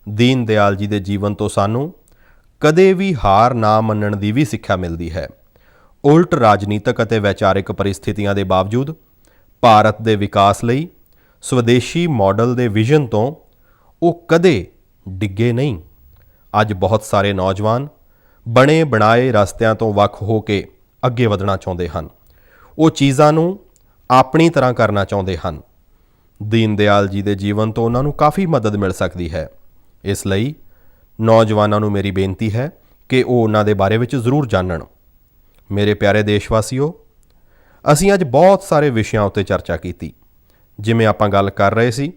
ਦੀਨ ਦਿਆਲ ਜੀ ਦੇ ਜੀਵਨ ਤੋਂ ਸਾਨੂੰ ਕਦੇ ਵੀ ਹਾਰ ਨਾ ਮੰਨਣ ਦੀ ਵੀ ਸਿੱਖਿਆ ਮਿਲਦੀ ਹੈ। ਉਲਟ ਰਾਜਨੀਤਿਕ ਅਤੇ ਵੈਚਾਰਿਕ ਪਰਿਸਥਿਤੀਆਂ ਦੇ ਬਾਵਜੂਦ ਭਾਰਤ ਦੇ ਵਿਕਾਸ ਲਈ ਸਵਦੇਸ਼ੀ ਮਾਡਲ ਦੇ ਵਿਜ਼ਨ ਤੋਂ ਉਹ ਕਦੇ ਡਿੱਗੇ ਨਹੀਂ। ਅੱਜ ਬਹੁਤ ਸਾਰੇ ਨੌਜਵਾਨ ਬਣੇ ਬਣਾਏ ਰਸਤਿਆਂ ਤੋਂ ਵੱਖ ਹੋ ਕੇ ਅੱਗੇ ਵਧਣਾ ਚਾਹੁੰਦੇ ਹਨ। ਉਹ ਚੀਜ਼ਾਂ ਨੂੰ ਆਪਣੀ ਤਰ੍ਹਾਂ ਕਰਨਾ ਚਾਹੁੰਦੇ ਹਨ। ਦੀਨ ਦਿਆਲ ਜੀ ਦੇ ਜੀਵਨ ਤੋਂ ਉਹਨਾਂ ਨੂੰ ਕਾਫੀ ਮਦਦ ਮਿਲ ਸਕਦੀ ਹੈ। ਇਸ ਲਈ ਨੌਜਵਾਨਾਂ ਨੂੰ ਮੇਰੀ ਬੇਨਤੀ ਹੈ ਕਿ ਉਹ ਉਹਨਾਂ ਦੇ ਬਾਰੇ ਵਿੱਚ ਜ਼ਰੂਰ ਜਾਣਨ। ਮੇਰੇ ਪਿਆਰੇ ਦੇਸ਼ਵਾਸੀਓ, ਅਸੀਂ ਅੱਜ ਬਹੁਤ ਸਾਰੇ ਵਿਸ਼ਿਆਂ ਉੱਤੇ ਚਰਚਾ ਕੀਤੀ। ਜਿਵੇਂ ਆਪਾਂ ਗੱਲ ਕਰ ਰਹੇ ਸੀ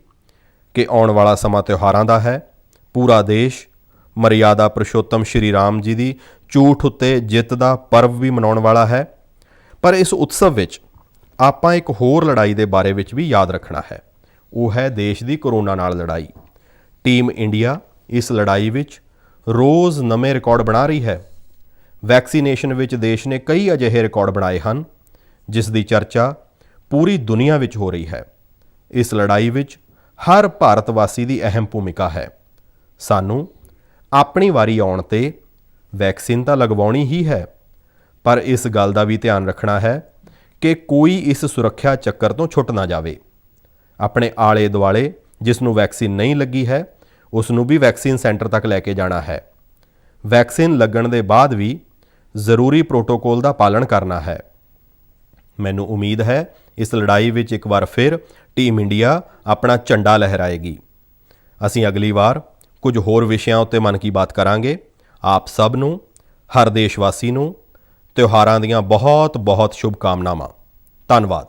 ਕਿ ਆਉਣ ਵਾਲਾ ਸਮਾਂ ਤਿਉਹਾਰਾਂ ਦਾ ਹੈ। ਪੂਰਾ ਦੇਸ਼ ਮਰਿਆਦਾ ਪੁਰਸ਼ੋਤਮ ਸ਼੍ਰੀ ਰਾਮ ਜੀ ਦੀ ਝੂਠ ਉੱਤੇ ਜਿੱਤ ਦਾ ਪਰਵ ਵੀ ਮਨਾਉਣ ਵਾਲਾ ਹੈ। ਪਰ ਇਸ ਉਤਸਵ ਵਿੱਚ ਆਪਾਂ ਇੱਕ ਹੋਰ ਲੜਾਈ ਦੇ ਬਾਰੇ ਵਿੱਚ ਵੀ ਯਾਦ ਰੱਖਣਾ ਹੈ। ਉਹ ਹੈ ਦੇਸ਼ ਦੀ ਕਰੋਨਾ ਨਾਲ ਲੜਾਈ। ਟੀਮ ਇੰਡੀਆ ਇਸ ਲੜਾਈ ਵਿੱਚ ਰੋਜ਼ ਨਵੇਂ ਰਿਕਾਰਡ ਬਣਾ ਰਹੀ ਹੈ। ਵੈਕਸੀਨੇਸ਼ਨ ਵਿੱਚ ਦੇਸ਼ ਨੇ ਕਈ ਅਜਿਹੇ ਰਿਕਾਰਡ ਬਣਾਏ ਹਨ ਜਿਸ ਦੀ ਚਰਚਾ ਪੂਰੀ ਦੁਨੀਆ ਵਿੱਚ ਹੋ ਰਹੀ ਹੈ। ਇਸ ਲੜਾਈ ਵਿੱਚ ਹਰ ਭਾਰਤ ਵਾਸੀ ਦੀ ਅਹਿਮ ਭੂਮਿਕਾ ਹੈ। ਸਾਨੂੰ ਆਪਣੀ ਵਾਰੀ ਆਉਣ 'ਤੇ ਵੈਕਸੀਨ ਤਾਂ ਲਗਵਾਉਣੀ ਹੀ ਹੈ, ਪਰ ਇਸ ਗੱਲ ਦਾ ਵੀ ਧਿਆਨ ਰੱਖਣਾ ਹੈ ਕਿ ਕੋਈ ਇਸ ਸੁਰੱਖਿਆ ਚੱਕਰ ਤੋਂ ਛੁੱਟ ਨਾ ਜਾਵੇ। ਆਪਣੇ ਆਲੇ ਦੁਆਲੇ ਜਿਸ ਨੂੰ ਵੈਕਸੀਨ ਨਹੀਂ ਲੱਗੀ ਹੈ ਉਸ ਨੂੰ ਵੀ ਵੈਕਸੀਨ ਸੈਂਟਰ ਤੱਕ ਲੈ ਕੇ ਜਾਣਾ ਹੈ। ਵੈਕਸੀਨ ਲੱਗਣ ਦੇ ਬਾਅਦ ਵੀ ਜ਼ਰੂਰੀ ਪ੍ਰੋਟੋਕੋਲ ਦਾ ਪਾਲਣ ਕਰਨਾ ਹੈ। ਮੈਨੂੰ ਉਮੀਦ ਹੈ ਇਸ ਲੜਾਈ ਵਿੱਚ ਇੱਕ ਵਾਰ ਫਿਰ ਟੀਮ ਇੰਡੀਆ ਆਪਣਾ ਝੰਡਾ ਲਹਿਰਾਏਗੀ। ਅਸੀਂ ਅਗਲੀ ਵਾਰ ਕੁਝ ਹੋਰ ਵਿਸ਼ਿਆਂ ਉੱਤੇ ਮਨ ਕੀ ਬਾਤ ਕਰਾਂਗੇ। ਆਪ ਸਭ ਨੂੰ, ਹਰ ਦੇਸ਼ਵਾਸੀ ਨੂੰ ਤਿਉਹਾਰਾਂ ਦੀਆਂ ਬਹੁਤ ਬਹੁਤ ਸ਼ੁਭਕਾਮਨਾਵਾਂ। ਧੰਨਵਾਦ।